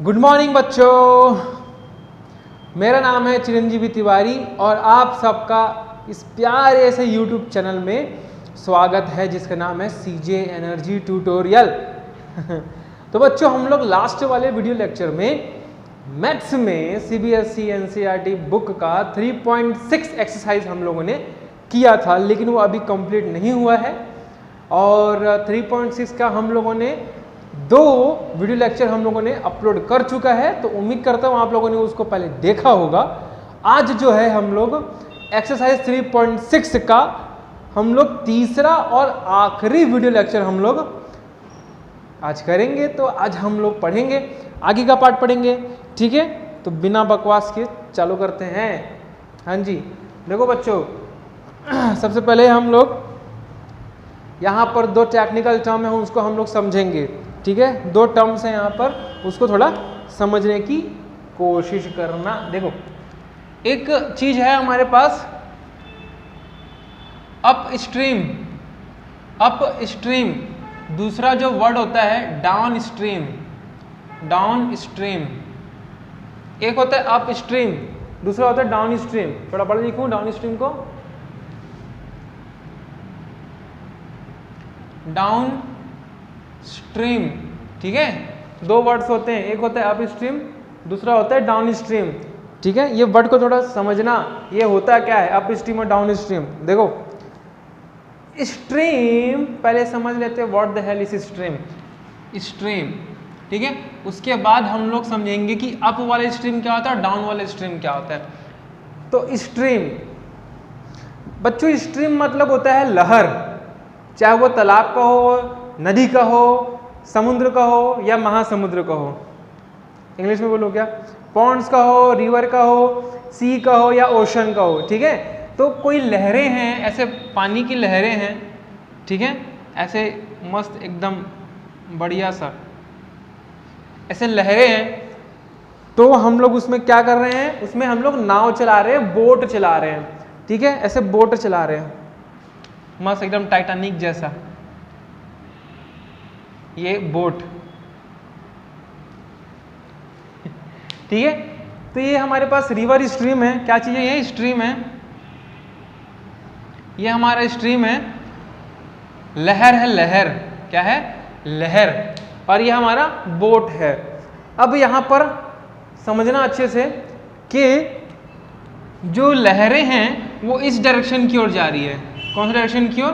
Good morning बच्चों, मेरा नाम है चिरंजीवी तिवारी और आप सबका इस प्यारे से YouTube चैनल में स्वागत है जिसका नाम है CJ एनर्जी ट्यूटोरियल। तो बच्चों, हम लोग लास्ट वाले वीडियो लेक्चर में मैथ्स में CBSE NCERT बुक का 3.6 एक्सरसाइज हम लोगों ने किया था, लेकिन वो अभी कंप्लीट नहीं हुआ है। और 3.6 का हम लोगों ने 2 वीडियो लेक्चर हम लोगों ने अपलोड कर चुका है, तो उम्मीद करता हूँ आप लोगों ने उसको पहले देखा होगा। आज जो है हम लोग एक्सरसाइज 3.6 का हम लोग तीसरा और आखिरी वीडियो लेक्चर हम लोग आज करेंगे। तो आज हम लोग पढ़ेंगे, आगे का पार्ट पढ़ेंगे, ठीक है। तो बिना बकवास के चालू करते हैं। हाँ जी, देखो बच्चों, सबसे पहले हम लोग यहाँ पर 2 टेक्निकल टर्म है, उसको हम लोग समझेंगे, ठीक है। 2 टर्म्स हैं यहाँ पर, उसको थोड़ा समझने की कोशिश करना। देखो, एक चीज है हमारे पास अप स्ट्रीम, दूसरा जो वर्ड होता है डाउन स्ट्रीम। एक होता है अप स्ट्रीम, दूसरा होता है डाउन स्ट्रीम। थोड़ा बड़ा लिखूं डाउन स्ट्रीम को, डाउन स्ट्रीम, ठीक है। 2 वर्ड्स होते हैं, एक होता है अप स्ट्रीम, दूसरा होता है डाउन स्ट्रीम, ठीक है। ये वर्ड को थोड़ा समझना, ये होता क्या है अप स्ट्रीम और डाउन स्ट्रीम। देखो, स्ट्रीम पहले समझ लेते हैं, what the hell is stream, ठीक है। उसके बाद हम लोग समझेंगे कि अप वाले स्ट्रीम क्या होता है और डाउन वाले स्ट्रीम क्या होता है। तो स्ट्रीम बच्चों, स्ट्रीम मतलब होता है लहर, चाहे वो तालाब का हो, नदी का हो, समुद्र का हो या महासमुद्र का हो। इंग्लिश में बोलो क्या, पॉन्ड्स का हो, रिवर का हो, सी का हो या ओशन का हो, ठीक है। तो कोई लहरें हैं, ऐसे पानी की लहरें हैं, ठीक है, ऐसे मस्त एकदम बढ़िया सा ऐसे लहरें हैं। तो हम लोग उसमें क्या कर रहे हैं, उसमें हम लोग नाव चला रहे हैं, बोट चला रहे हैं, ठीक है। ऐसे बोट चला रहे हैं मस्त एकदम टाइटैनिक जैसा, ये बोट, ठीक है। तो ये हमारे पास रिवर स्ट्रीम है। क्या चीज है ये? स्ट्रीम है, ये हमारा स्ट्रीम है। लहर है, लहर क्या है? लहर। और ये हमारा बोट है। अब यहां पर समझना अच्छे से कि जो लहरें हैं वो इस डायरेक्शन की ओर जा रही है। कौन सी डायरेक्शन की ओर?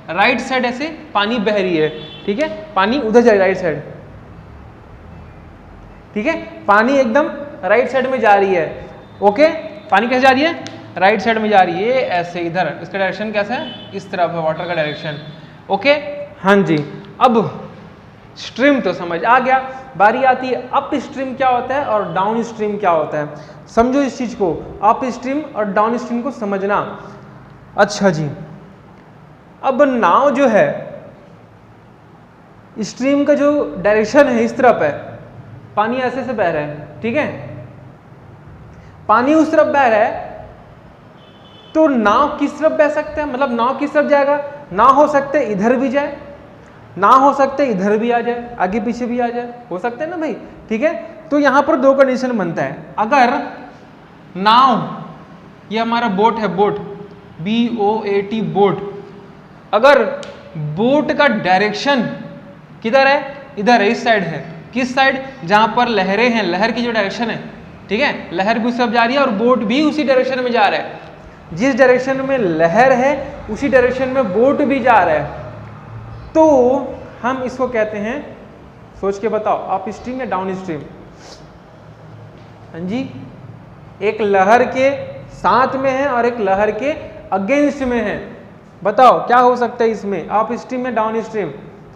राइट साइड ऐसे पानी बह रही है, ठीक है। पानी उधर जा रही है, राइट साइड, ठीक है। पानी एकदम राइट साइड में जा रही है, ओके। पानी कैसे जा रही है? राइट साइड में जा रही है, ऐसे इधर। इसका डायरेक्शन कैसा है? इस तरफ है, वाटर का डायरेक्शन, ओके। हाँ जी, अब स्ट्रीम तो समझ आ गया। बारी आती है अप स्ट्रीम क्या होता है और डाउन स्ट्रीम क्या होता है। समझो इस चीज को, अप स्ट्रीम और डाउन स्ट्रीम को समझना। अच्छा जी, अब नाव जो है, स्ट्रीम का जो डायरेक्शन है इस तरफ है, पानी ऐसे से बह रहा है, ठीक है। पानी उस तरफ बह रहा है, तो नाव किस तरफ बह सकता है? मतलब नाव किस तरफ जाएगा? ना हो सकते इधर भी जाए, ना हो सकते इधर भी आ जाए, आगे पीछे भी आ जाए, हो सकते हैं ना भाई, ठीक है। तो यहां पर 2 कंडीशन बनता है। अगर नाव, ये हमारा बोट है, बोट BOAT, बोट, अगर बोट का डायरेक्शन किधर है? इधर है, इस साइड है। किस साइड? जहां पर लहरें हैं, लहर की जो डायरेक्शन है, ठीक है, लहर भी उस तरफ जा रही है और बोट भी उसी डायरेक्शन में जा रहा है। जिस डायरेक्शन में लहर है उसी डायरेक्शन में बोट भी जा रहा है। तो हम इसको कहते हैं, सोच के बताओ, अप स्ट्रीम या डाउन स्ट्रीम? हाँ जी, एक लहर के साथ में है और एक लहर के अगेंस्ट में है। बताओ क्या हो सकता है इसमें, अप स्ट्रीम या डाउन स्ट्रीम?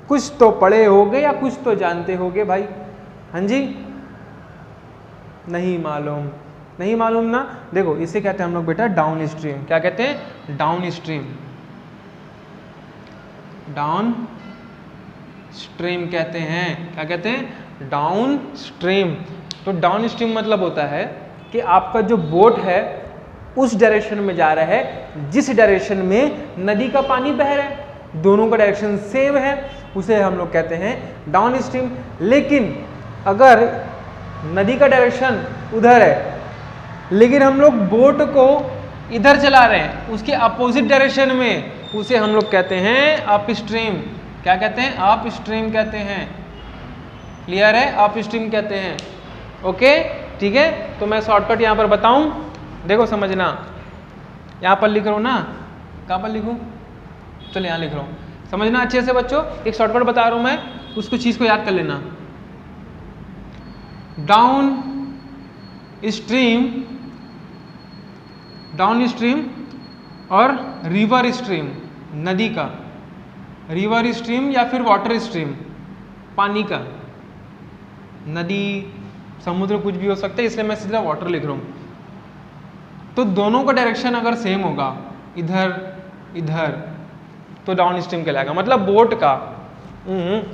कुछ तो पढ़े होगे या कुछ तो जानते होगे भाई। हाँ जी, नहीं मालूम? नहीं मालूम ना। देखो, इसे कहते हैं हम लोग बेटा डाउन स्ट्रीम। क्या कहते हैं? डाउन स्ट्रीम, डाउन स्ट्रीम कहते हैं। क्या कहते हैं? Down stream. तो डाउन स्ट्रीम मतलब होता है कि आपका जो बोट है उस डायरेक्शन में जा रहा है जिस डायरेक्शन में नदी का पानी बह रहा है, दोनों का डायरेक्शन सेम है, उसे हम लोग कहते हैं डाउन स्ट्रीम। लेकिन अगर नदी का डायरेक्शन उधर है, लेकिन हम लोग बोट को इधर चला रहे हैं, उसके अपोजिट डायरेक्शन में, उसे हम लोग कहते हैं अप स्ट्रीम। क्या कहते हैं? अप स्ट्रीम कहते हैं। क्लियर है? अप स्ट्रीम कहते हैं। ओके, ठीक है। तो मैं शॉर्टकट यहाँ पर बताऊं, देखो समझना। यहाँ पर लिख रहा हूँ ना, कहाँ पर लिखूँ? चलो यहाँ लिख रहा हूँ, समझना अच्छे से बच्चों। एक शॉर्टकट बता रहा हूँ मैं, उसको चीज़ को याद कर लेना। डाउन स्ट्रीम और रिवर स्ट्रीम, नदी का, रिवर स्ट्रीम या फिर वाटर स्ट्रीम, पानी का, नदी, समुद्र, कुछ भी हो सकता है, इसलिए मैं सीधा वाटर लिख रहा हूं। तो दोनों का डायरेक्शन अगर सेम होगा, इधर इधर, तो डाउन स्ट्रीम कहलाएगा। मतलब बोट का,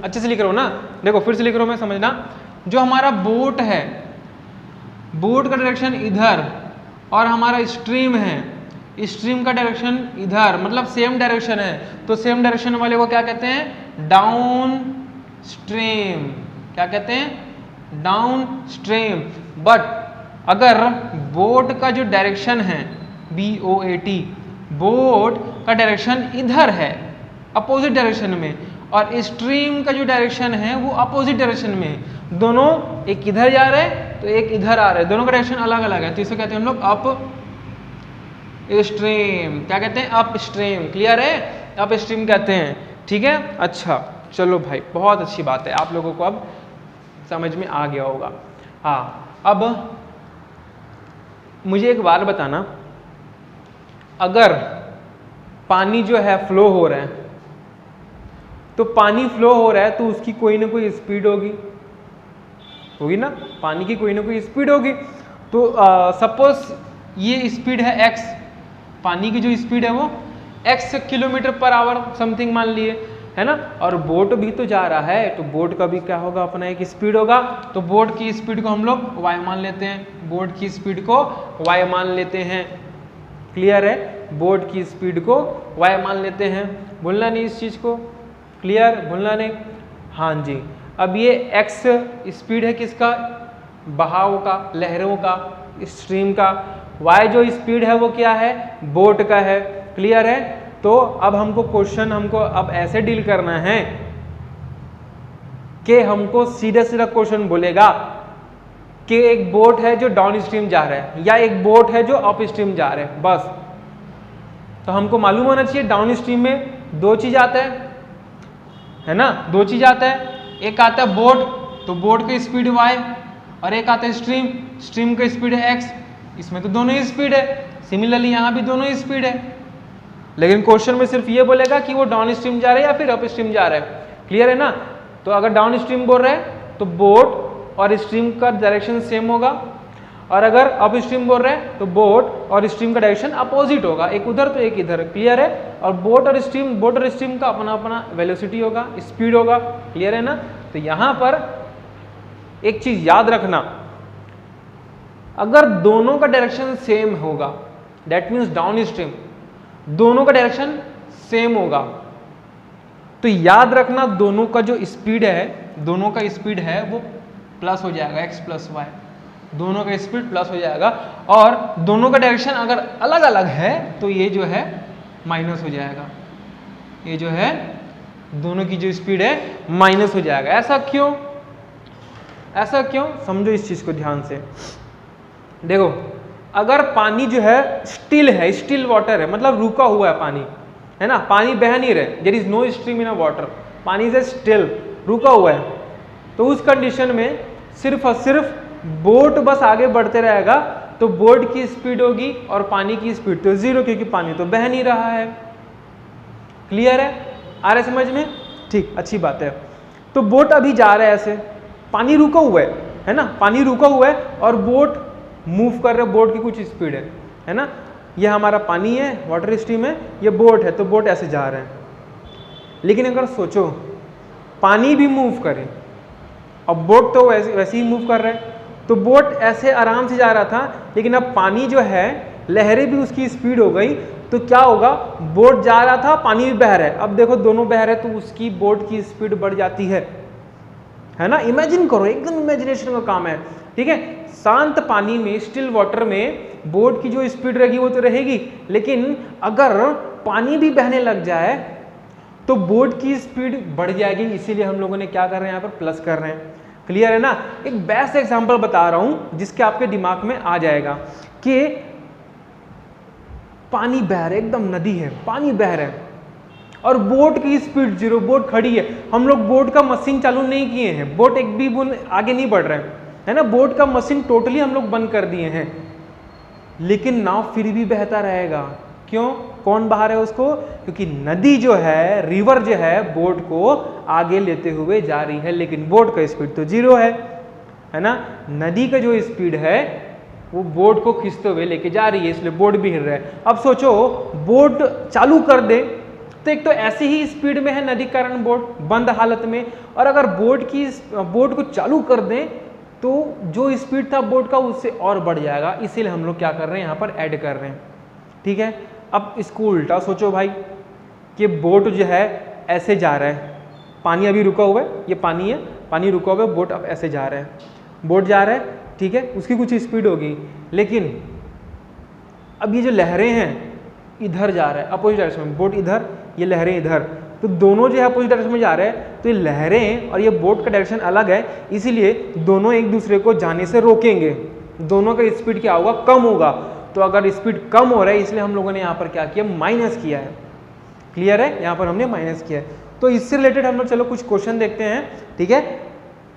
अच्छे से लिख रहा हूं ना, देखो फिर से लिख रहा हूं मैं, समझना। जो हमारा बोट है, बोट का डायरेक्शन इधर, और हमारा स्ट्रीम है, स्ट्रीम का डायरेक्शन इधर, मतलब सेम डायरेक्शन है, तो सेम डायरेक्शन वाले को क्या कहते हैं? Down stream. क्या कहते हैं? Down stream. बट अगर बोट का जो डायरेक्शन है, BOAT, बोट का डायरेक्शन इधर है, अपोजिट डायरेक्शन में, और स्ट्रीम का जो डायरेक्शन है वो अपोजिट डायरेक्शन में, दोनों एक इधर जा रहे हैं तो एक इधर आ रहे हैं, दोनों का डायरेक्शन अलग अलग है, तो इसे कहते हैं हम लोग अप स्ट्रीम। क्या कहते हैं? Up stream. क्लियर है? अप स्ट्रीम कहते हैं। ठीक है, अच्छा चलो भाई, बहुत अच्छी बात है, आप लोगों को अब समझ में आ गया होगा। हाँ, अब मुझे एक बात बताना, अगर पानी जो है फ्लो हो रहा है, तो पानी फ्लो हो रहा है तो उसकी कोई ना कोई स्पीड होगी ना, पानी की कोई ना कोई स्पीड होगी। तो सपोज ये स्पीड है x, पानी की जो स्पीड है वो x kilometre per hour something मान लिए, है ना। और बोट भी तो जा रहा है, तो बोट का भी क्या होगा? अपना एक स्पीड होगा। तो बोट की स्पीड को हम लोग y मान लेते हैं, बोट की स्पीड को y मान लेते हैं। क्लियर है? बोट की स्पीड को y मान लेते हैं, भूलना नहीं इस चीज़ को। क्लियर? भूलना नहीं। हाँ जी। अब ये x स्पीड है किसका? बहाव का, लहरों का, स्ट्रीम का। y जो स्पीड है वो क्या है? बोट का है। क्लियर है? तो अब हमको क्वेश्चन अब ऐसे डील करना है कि हमको सीधा सीधा क्वेश्चन बोलेगा कि एक बोट है जो डाउन स्ट्रीम जा रहा है, या एक बोट है जो अप स्ट्रीम जा रहा है, बस। तो हमको मालूम होना चाहिए डाउन स्ट्रीम में दो चीज आता है ना, दो चीज आता है। एक आता है बोट, तो बोट की स्पीड y, और एक आता है स्ट्रीम, स्ट्रीम का स्पीड है x। इसमें तो दोनों ही स्पीड है, सिमिलरली यहाँ भी दोनों ही स्पीड है। लेकिन क्वेश्चन में सिर्फ ये बोलेगा कि वो डाउन स्ट्रीम जा रहा है या फिर अप स्ट्रीम जा रहा है। क्लियर है ना? तो अगर डाउन स्ट्रीम बोल रहे हैं तो बोट और स्ट्रीम का डायरेक्शन सेम होगा, और अगर अप स्ट्रीम बोल रहे हैं तो बोट और स्ट्रीम का डायरेक्शन अपोजिट होगा, एक उधर तो एक इधर। क्लियर है? और बोट और स्ट्रीम का अपना अपना वेलोसिटी होगा, स्पीड होगा। क्लियर है ना? तो यहाँ पर एक चीज याद रखना, अगर दोनों का डायरेक्शन सेम होगा, दैट मीन्स डाउन स्ट्रीम दोनों का डायरेक्शन सेम होगा, तो याद रखना दोनों का जो स्पीड है, दोनों का स्पीड है वो प्लस हो जाएगा, x प्लस वाई, दोनों का स्पीड प्लस हो जाएगा। और दोनों का डायरेक्शन अगर अलग अलग है तो ये जो है माइनस हो जाएगा, ये जो है दोनों की जो स्पीड है माइनस हो जाएगा। ऐसा क्यों? ऐसा क्यों? समझो इस चीज को ध्यान से। देखो, अगर पानी जो है स्टिल है, स्टिल वाटर है, मतलब रुका हुआ है पानी, है ना, पानी बह नहीं रहे, there is no stream in a water, पानी इज स्टिल, रुका हुआ है, तो उस कंडीशन में सिर्फ और सिर्फ बोट बस आगे बढ़ते रहेगा, तो बोट की स्पीड होगी और पानी की स्पीड तो जीरो, क्योंकि पानी तो बह नहीं रहा है। क्लियर है? आ रहा है समझ में? ठीक, अच्छी बात है। तो बोट अभी जा रहा है ऐसे, पानी रुका हुआ है ना, पानी रुका हुआ है और बोट मूव कर रहे हैं, बोट की कुछ स्पीड है ना। ये हमारा पानी है, वाटर स्ट्रीम है, ये बोट है, तो बोट ऐसे जा रहे हैं। लेकिन अगर सोचो पानी भी मूव करे और बोट तो वैसे ही मूव कर रहे हैं, तो बोट ऐसे आराम से जा रहा था, लेकिन अब पानी जो है, लहरें भी उसकी स्पीड हो गई, तो क्या होगा? बोट जा रहा था, पानी भी बह रहा है, अब देखो दोनों बह रहे हैं, तो उसकी बोट की स्पीड बढ़ जाती है। है ना, इमेजिन करो, एकदम इमेजिनेशन का काम है, ठीक है। शांत पानी में, स्टिल वाटर में बोट की जो स्पीड रहेगी वो तो रहेगी, लेकिन अगर पानी भी बहने लग जाए तो बोट की स्पीड बढ़ जाएगी, इसीलिए हम लोगों ने क्या कर रहे हैं यहाँ पर प्लस कर रहे हैं। क्लियर है ना। एक बेस्ट एग्जांपल बता रहा हूं जिसके आपके दिमाग में आ जाएगा कि पानी बह रहा है, एकदम नदी है, पानी बह रहा है और बोट की स्पीड 0, बोट खड़ी है, हम लोग बोट का मशीन चालू नहीं किए हैं, बोट एक भी बूंद आगे नहीं बढ़ रहे है ना, बोट का मशीन टोटली हम लोग बंद कर दिए हैं, लेकिन नाव फिर भी बहता रहेगा। क्यों? कौन बहा रहा है उसको? क्योंकि नदी जो है, रिवर जो है, बोट को आगे लेते हुए जा रही है, लेकिन बोट का स्पीड तो 0 है ना। नदी का जो स्पीड है वो बोट को खींचते हुए लेके जा रही है, इसलिए बोट भी हिल रहा है। अब सोचो बोट चालू कर दे तो एक तो ऐसी ही स्पीड में है नदी के कारण बोट बंद हालत में, और अगर बोट को चालू कर दें तो जो स्पीड था बोट का उससे और बढ़ जाएगा, इसीलिए हम लोग क्या कर रहे हैं यहाँ पर ऐड कर रहे हैं, ठीक है। अब इसको उल्टा सोचो भाई कि बोट जो है ऐसे जा रहा है, पानी अभी रुका हुआ है, ये पानी है, पानी रुका हुआ है, बोट अब ऐसे जा रहा है, बोट जा रहा है, ठीक है, उसकी कुछ स्पीड होगी, लेकिन अब ये जो लहरें हैं इधर जा रहा है अपोजिट डायरेक्शन में, बोट इधर, ये लहरें इधर, तो दोनों जो है अपोजिट डायरेक्शन में जा रहे हैं, तो ये लहरें और ये बोट का डायरेक्शन अलग है, इसीलिए दोनों एक दूसरे को जाने से रोकेंगे, दोनों का स्पीड क्या होगा? कम होगा। तो अगर स्पीड कम हो रहा है इसलिए हम लोगों ने यहाँ पर क्या किया? माइनस किया है। क्लियर है? यहाँ पर हमने माइनस किया है। तो इससे रिलेटेड हम लोग चलो कुछ क्वेश्चन देखते हैं, ठीक है।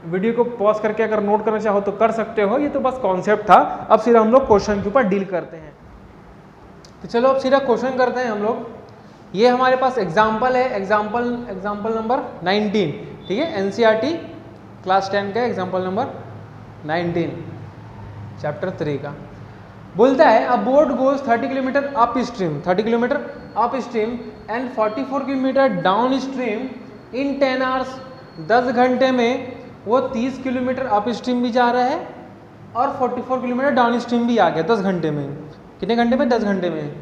वीडियो को पॉज करके अगर नोट करना चाहो तो कर सकते हो, ये तो बस कॉन्सेप्ट था। अब सीधा हम लोग क्वेश्चन के ऊपर डील करते हैं। तो चलो अब सीधा क्वेश्चन करते हैं हम लोग। ये हमारे पास एग्जाम्पल है, एग्जाम्पल नंबर 19, ठीक है, एनसीईआरटी क्लास 10 का एग्जाम्पल नंबर 19 चैप्टर 3 का। बोलता है अ boat goes 30 kilometre up stream, 30 kilometre up stream and 44 kilometre down stream in 10 hours, 10 घंटे में वो 30 किलोमीटर अप स्ट्रीम भी जा रहा है और 44 किलोमीटर डाउन स्ट्रीम भी आ गया 10 घंटे में। कितने घंटे में? 10 घंटे में,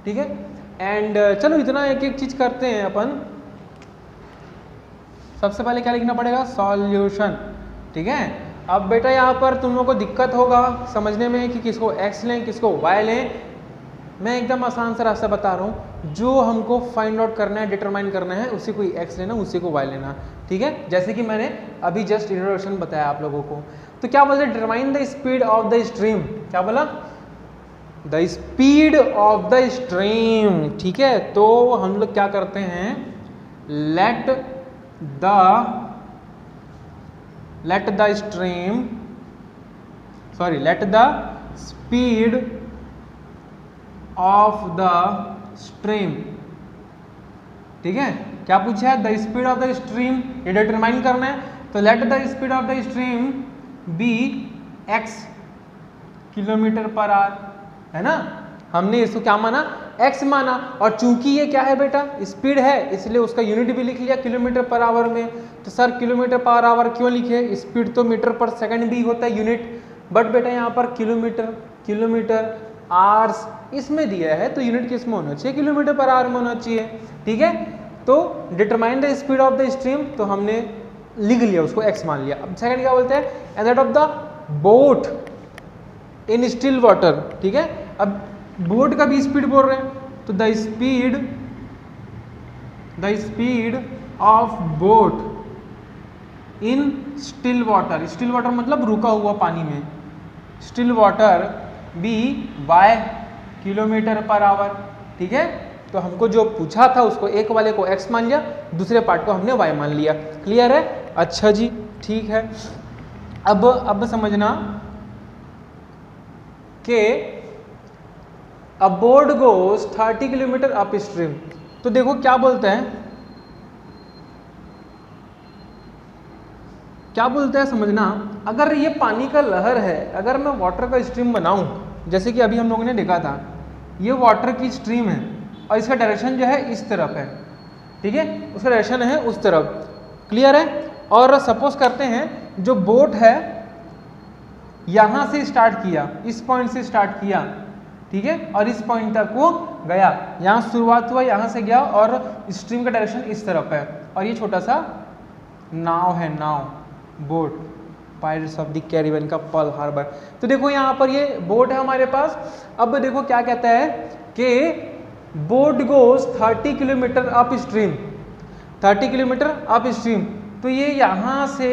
ठीक है। एंड चलो इतना एक एक चीज करते हैं अपन। सबसे पहले क्या लिखना पड़ेगा? सॉल्यूशन, ठीक है। अब बेटा यहाँ पर तुम लोगों को दिक्कत होगा समझने में कि किसको x लें किसको y लें। मैं एकदम आसान सा रास्ता बता रहा हूँ, जो हमको फाइंड आउट करना है, डिटरमाइन करना है, उसी को x लेना, उसी को y लेना, ठीक है। जैसे कि मैंने अभी जस्ट इंट्रोडक्शन बताया आप लोगों को। तो क्या बोलते हैं? Determine the speed of the stream. क्या बोला? The speed of the stream, ठीक है। तो हम लोग क्या करते हैं? Let the speed of the stream, ठीक है। क्या पूछा है? The speed of the stream, ये डिटरमाइन करना है। तो let the speed of the stream be x kilometre पर आवर, है ना। हमने इसको क्या माना? x माना, और चूंकि ये क्या है बेटा? स्पीड है, इसलिए उसका यूनिट भी लिख लिया किलोमीटर पर आवर में। तो सर किलोमीटर पर आवर क्यों लिखे? स्पीड तो मीटर पर सेकंड भी होता है यूनिट, बट बेटा यहाँ पर किलोमीटर आवर्स इसमें दिया है, तो यूनिट किस में होना चाहिए? किलोमीटर पर आवर में होना चाहिए, ठीक है। तो determine the speed of the stream, तो हमने लिख लिया, उसको x मान लिया। अब सेकंड क्या बोलते हैं? And that of the boat in still water, ठीक है। अब बोट का भी स्पीड बोल रहे हैं, तो the speed of boat in still water, still water मतलब रुका हुआ पानी में, still water be y kilometre पर आवर, ठीक है। तो हमको जो पूछा था उसको एक वाले को x मान लिया, दूसरे पार्ट को हमने y मान लिया। क्लियर है? अच्छा जी, ठीक है। अब समझना कि अ boat goes 30 kilometre up stream. तो देखो क्या बोलते हैं, समझना। अगर ये पानी का लहर है, अगर मैं वाटर का स्ट्रीम बनाऊं, जैसे कि अभी हम लोगों ने देखा था, ये वाटर की स्ट्रीम है और इसका डायरेक्शन जो है इस तरफ है, ठीक है, उसका डायरेक्शन है उस तरफ। क्लियर है? और सपोज करते हैं जो बोट है यहां से स्टार्ट किया, इस पॉइंट से स्टार्ट किया, ठीक है, और इस पॉइंट तक वो गया, यहां शुरुआत हुआ, यहां से गया, और स्ट्रीम का डायरेक्शन इस तरफ है, और ये छोटा सा नाव है, नाव boat pirates of the Caribbean का पर्ल हार्बर। तो देखो यहाँ पर ये बोट है हमारे पास। अब देखो क्या कहता है कि boat goes 30 kilometre up stream, 30 kilometre up stream. तो ये यहाँ से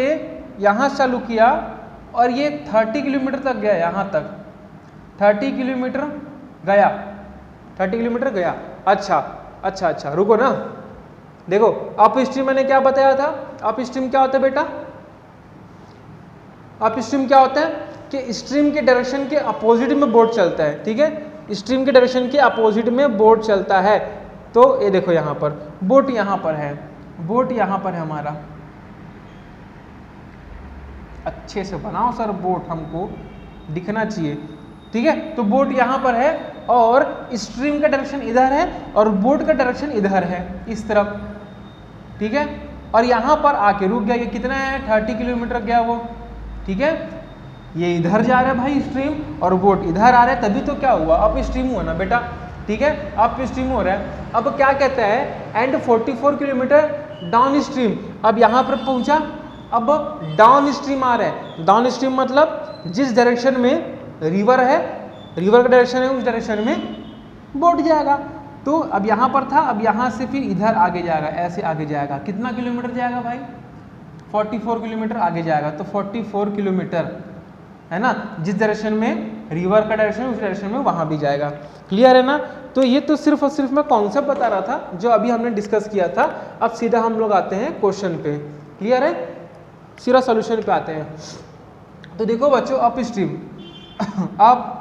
यहाँ चालू किया और ये 30 किलोमीटर तक गया, यहाँ तक 30 किलोमीटर गया, 30 किलोमीटर गया। अच्छा रुको ना, देखो अप स्ट्रीम मैंने क्या बताया था, अप स्ट्रीम क्या होता है बेटा, अप स्ट्रीम क्या होता है कि स्ट्रीम के डायरेक्शन के अपोजिट में बोट चलता है, ठीक है, स्ट्रीम के डायरेक्शन के अपोजिट में बोट चलता है। तो ये देखो यहाँ पर बोट यहाँ पर है, बोट यहाँ पर है हमारा, अच्छे से बनाओ सर, बोट हमको दिखना चाहिए, ठीक है। तो बोट यहाँ पर है और स्ट्रीम का डायरेक्शन इधर है और बोट का डायरेक्शन इधर है, इस तरफ, ठीक है। और यहाँ पर आके रुक गया, ये कितना है 30 किलोमीटर गया वो, ठीक है। ये इधर जा रहा है भाई स्ट्रीम और बोट इधर आ रहा है, तभी तो क्या हुआ, अप स्ट्रीम हुआ ना बेटा, ठीक है, अप स्ट्रीम हो रहा है। अब क्या कहता है एंड 44 किलोमीटर डाउन स्ट्रीम। अब यहाँ पर पहुंचा, अब डाउन स्ट्रीम आ रहा है, डाउन स्ट्रीम मतलब जिस डायरेक्शन में रिवर है, रिवर का डायरेक्शन है उस डायरेक्शन में बोट जाएगा। तो अब यहाँ पर था, अब यहाँ से फिर इधर आगे जाएगा, ऐसे आगे जाएगा, कितना किलोमीटर जाएगा भाई 44 किलोमीटर आगे जाएगा। तो 44 किलोमीटर है ना, जिस डायरेक्शन में रिवर का डायरेक्शन है उस डायरेक्शन में वहाँ भी जाएगा। क्लियर है ना। तो ये तो सिर्फ और सिर्फ मैं कॉन्सेप्ट बता रहा था जो अभी हमने डिस्कस किया था। अब सीधा हम लोग आते हैं क्वेश्चन पे, क्लियर है, सीधा सॉल्यूशन पे आते हैं। तो देखो बच्चों अप स्ट्रीम, अप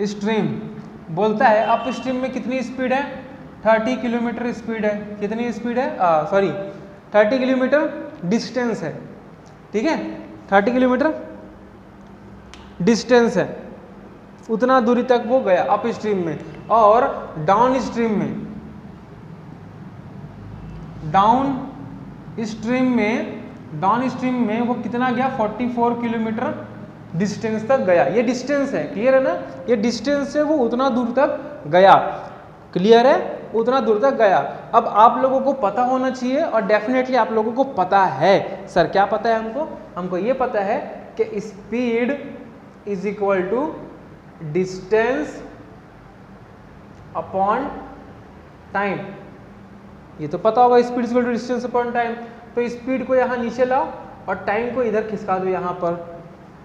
स्ट्रीम बोलता है अप स्ट्रीम में कितनी स्पीड है, 30 किलोमीटर स्पीड है, कितनी स्पीड है, सॉरी 30 किलोमीटर डिस्टेंस है, ठीक है, 30 किलोमीटर डिस्टेंस है, उतना दूरी तक वो गया अप स्ट्रीम में। और डाउन स्ट्रीम में, डाउन स्ट्रीम में वो कितना गया 44 किलोमीटर डिस्टेंस तक गया। ये डिस्टेंस है, क्लियर है ना, ये डिस्टेंस है, वो उतना दूर तक गया, क्लियर है, उतना दूर तक गया। अब आप लोगों को पता होना चाहिए और डेफिनेटली आप लोगों को पता है, सर क्या पता है हमको, हमको ये पता है कि speed is equal to distance upon time. ये तो पता होगा, speed is equal to distance upon time. तो स्पीड को यहाँ नीचे लाओ और टाइम को इधर खिसका दो यहाँ पर,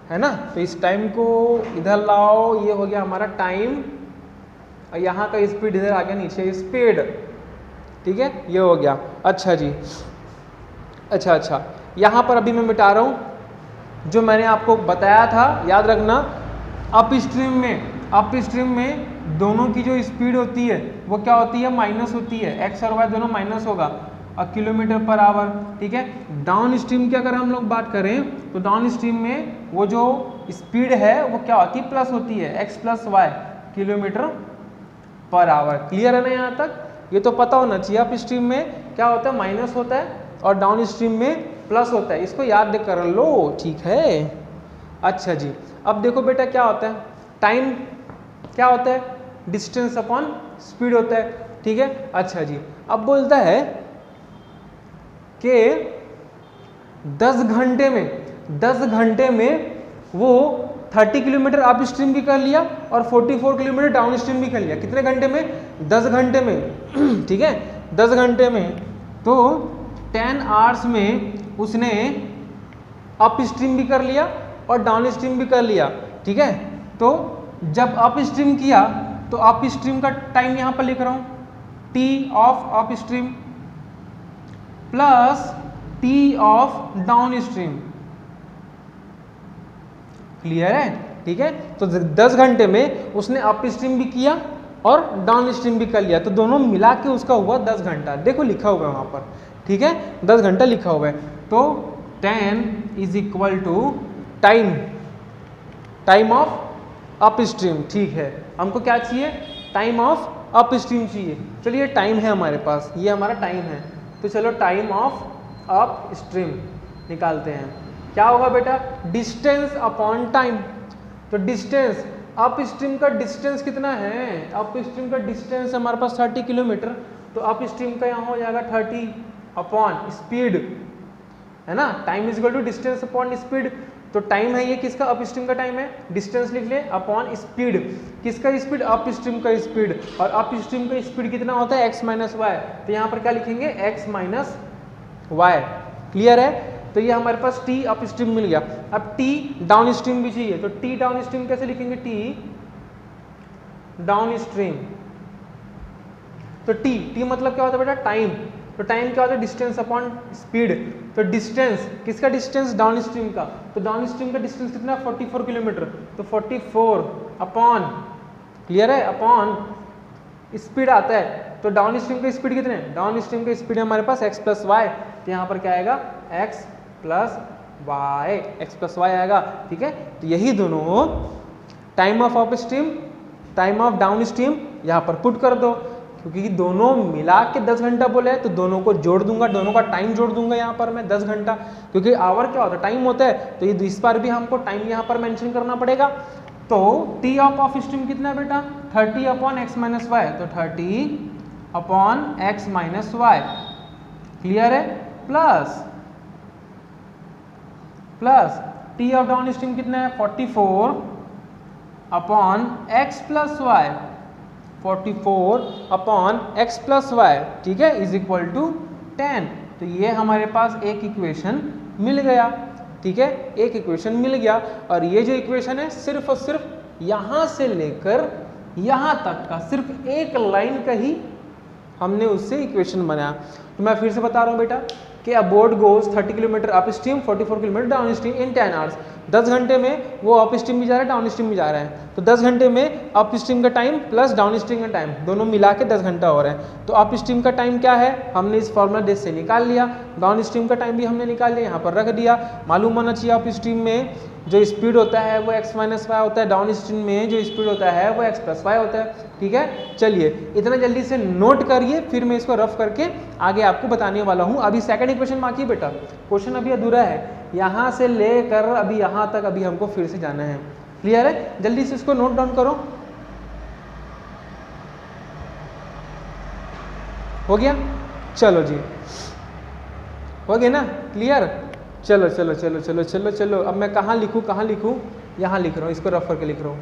है ना। तो इस टाइम को इधर लाओ, ये हो गया हमारा टाइम, और यहाँ का स्पीड इधर आ गया नीचे, स्पीड, ठीक है, ये हो गया। अच्छा जी, अच्छा यहाँ पर अभी मैं मिटा रहा हूँ जो मैंने आपको बताया था, याद रखना। अप स्ट्रीम में दोनों की जो स्पीड होती है वो क्या होती है, माइनस होती है, एक्स और वाई दोनों माइनस होगा, और किलोमीटर पर आवर, ठीक है। डाउन स्ट्रीम की अगर हम लोग बात करें तो डाउन स्ट्रीम में वो जो स्पीड है वो क्या होती है, प्लस होती है, एक्स प्लस वाई किलोमीटर पर आवर। क्लियर है ना यहाँ तक, ये तो पता होना चाहिए। अप स्ट्रीम में क्या होता है, माइनस होता है, और डाउन स्ट्रीम में प्लस होता है, इसको याद कर लो, ठीक है। अच्छा जी, अब देखो बेटा क्या होता है, टाइम क्या होता है, डिस्टेंस अपॉन स्पीड होता है, ठीक है। अच्छा जी, अब बोलता है कि 10 घंटे में वो 30 किलोमीटर अप स्ट्रीम भी कर लिया और 44 किलोमीटर डाउन स्ट्रीम भी कर लिया। कितने घंटे में, 10 घंटे में, ठीक है, 10 घंटे में। तो 10 आवर्स में उसने अप स्ट्रीम भी कर लिया और डाउन स्ट्रीम भी कर लिया, ठीक है। तो जब अप स्ट्रीम किया तो अप स्ट्रीम का टाइम यहाँ पर लिख रहा हूँ, T of up stream plus T of down stream, clear है, ठीक है। तो 10 घंटे में उसने अप स्ट्रीम भी किया और डाउन स्ट्रीम भी कर लिया, तो दोनों मिला के उसका हुआ 10 घंटा। देखो लिखा हुआ है वहां पर, ठीक है, 10 घंटा लिखा हुआ है। तो 10 is equal to time of upstream, ठीक है। हमको क्या चाहिए, टाइम ऑफ अप स्ट्रीम चाहिए। चलिए टाइम है हमारे पास, ये हमारा टाइम है, तो चलो टाइम ऑफ अप स्ट्रीम निकालते हैं। क्या होगा बेटा, डिस्टेंस अपॉन टाइम। तो डिस्टेंस, अप स्ट्रीम का डिस्टेंस कितना है, अप स्ट्रीम का डिस्टेंस हमारे पास 30 किलोमीटर, तो अप स्ट्रीम का यहाँ हो जाएगा 30 अपॉन स्पीड, है ना, time is equal to distance upon speed. तो टाइम है ये किसका, अप स्ट्रीम का टाइम है, डिस्टेंस लिख ले अपॉन स्पीड, किसका स्पीड, अप स्ट्रीम का स्पीड, और अप स्ट्रीम का स्पीड कितना होता है x माइनस वाई, तो यहाँ पर क्या लिखेंगे x माइनस वाई। क्लियर है, तो ये हमारे पास t अप स्ट्रीम मिल गया। अब t डाउन स्ट्रीम भी चाहिए, तो t डाउन स्ट्रीम कैसे लिखेंगे, t डाउन स्ट्रीम, तो t मतलब क्या होता है बेटा, टाइम, तो टाइम क्या होता है, डिस्टेंस अपॉन स्पीड, तो डिस्टेंस किसका, डिस्टेंस डाउन स्ट्रीम का, तो डाउन स्ट्रीम का डिस्टेंस कितना, 44 किलोमीटर, तो 44 अपॉन, क्लियर है, अपॉन स्पीड आता है, तो डाउन स्ट्रीम का स्पीड कितने, डाउन स्ट्रीम का स्पीड है हमारे पास x प्लस वाई, तो यहाँ पर क्या आएगा x plus y, x plus y आएगा। ठीक है, तो यही दोनों time of upstream, time of downstream यहाँ पर पुट कर दो, क्योंकि दोनों मिला के 10 घंटा बोले हैं, तो दोनों को जोड़ दूंगा, दोनों का टाइम जोड़ दूंगा यहाँ पर मैं 10 घंटा, क्योंकि आवर क्या होता है, टाइम होता है, तो ये इस बार भी हमको टाइम यहाँ पर मेंशन करना पड़ेगा। तो टी ऑफ स्ट्रीम कितना है बेटा, 30 अपॉन एक्स माइनस वाई, तो 30 upon x minus y, clear है, plus T of downstream कितना है, 44 upon x plus y, 44 upon x plus y, ठीक है, इज इक्वल टू 10। तो ये हमारे पास एक इक्वेशन मिल गया। ठीक है, एक इक्वेशन मिल गया, और ये जो इक्वेशन है सिर्फ और सिर्फ यहाँ से लेकर यहाँ तक का सिर्फ एक लाइन का ही हमने उससे इक्वेशन बनाया। तो मैं फिर से बता रहा हूँ बेटा कि अ boat goes 30 kilometre up stream, 44 kilometre down stream in 10 hours. 10 घंटे में वो अप स्ट्रीम भी जा रहा है, डाउन स्ट्रीम भी जा रहा है, तो 10 घंटे में अप स्ट्रीम का टाइम प्लस डाउन स्ट्रीम का टाइम दोनों मिला के 10 घंटा हो रहा है। तो अप स्ट्रीम का टाइम क्या है, हमने इस फॉर्मूला डेज से निकाल लिया, डाउन स्ट्रीम का टाइम भी हमने निकाल लिया, यहाँ पर रख दिया। मालूम होना चाहिए अप स्ट्रीम में जो स्पीड होता है वो x माइनस वाई होता है, डाउन स्ट्रीम में जो स्पीड होता है वो x प्लस वाई होता है। ठीक है, चलिए इतना जल्दी से नोट करिए, फिर मैं इसको रफ करके आगे आपको बताने वाला हूँ। अभी सेकंड इक्वेशन बाकी बेटा, क्वेश्चन अभी अधूरा है, यहाँ से लेकर अभी यहाँ तक अभी हमको फिर से जाना है। क्लियर है, जल्दी से इसको नोट डाउन करो। हो गया, चलो जी, हो गया ना, क्लियर। चलो चलो चलो चलो चलो चलो, अब मैं कहाँ लिखूँ, यहाँ लिख रहा हूँ, इसको रफ करके लिख रहा हूँ।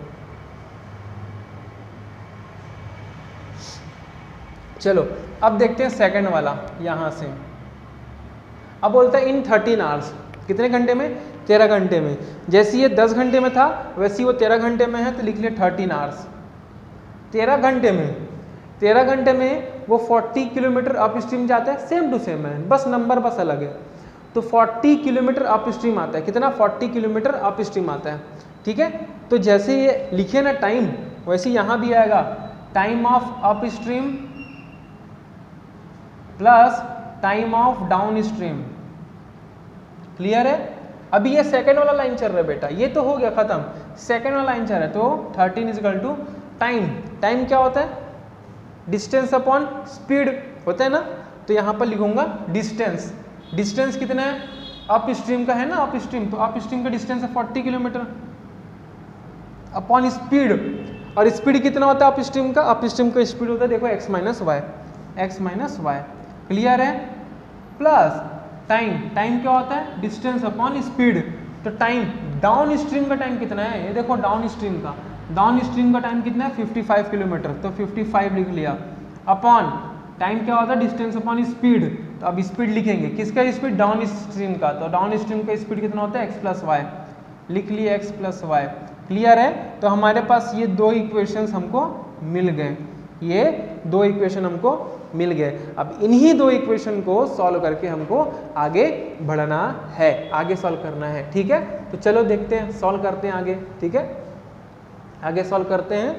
चलो अब देखते हैं सेकंड वाला, यहाँ से अब बोलता है इन 13 आवर्स, कितने घंटे में, 13 घंटे में। जैसे ये 10 घंटे में था वैसे वो 13 घंटे में है, तो लिख लिया 13 आवर्स। 13 घंटे में वो 40 किलोमीटर अप स्ट्रीम जाता है, सेम टू सेम है, बस नंबर बस अलग है। तो 40 किलोमीटर अप स्ट्रीम आता है, कितना, 40 किलोमीटर अप स्ट्रीम आता है। ठीक है, तो जैसे ये लिखे ना टाइम, वैसे यहाँ भी आएगा time of up stream plus time of down stream. Clear है, अभी ये सेकंड वाला लाइन चल रहा है बेटा, ये तो हो गया खत्म, सेकंड वाला लाइन चल रहा है। तो 13 is equal to time, time क्या होता है, डिस्टेंस अपॉन स्पीड होता है ना, तो यहाँ पर लिखूंगा डिस्टेंस। डिस्टेंस कितना है, अप स्ट्रीम का है ना, अप स्ट्रीम, तो अप स्ट्रीम का डिस्टेंस है 40 किलोमीटर अपॉन स्पीड, और स्पीड कितना होता है अप स्ट्रीम का, अप स्ट्रीम का स्पीड होता है देखो x माइनस वाई। क्लियर है, प्लस टाइम, टाइम क्या होता है, डिस्टेंस अपॉन स्पीड, तो टाइम डाउन स्ट्रीम का टाइम कितना है, ये देखो डाउन स्ट्रीम का टाइम कितना है 55 किलोमीटर, तो 55 लिख लिया, अपॉन टाइम क्या होता है, डिस्टेंस अपॉन स्पीड, तो अब स्पीड लिखेंगे, किसका स्पीड, डाउन स्ट्रीम का, तो डाउन स्ट्रीम का स्पीड कितना होता है x प्लस वाई, लिख लिए x प्लस वाई। क्लियर है, तो हमारे पास ये दो इक्वेशंस हमको मिल गए, ये दो इक्वेशन हमको मिल गए। अब इन्हीं दो इक्वेशन को सॉल्व करके हमको आगे बढ़ना है, आगे सॉल्व करना है। ठीक है, तो चलो देखते हैं, सॉल्व करते हैं आगे। ठीक है, आगे सॉल्व करते हैं।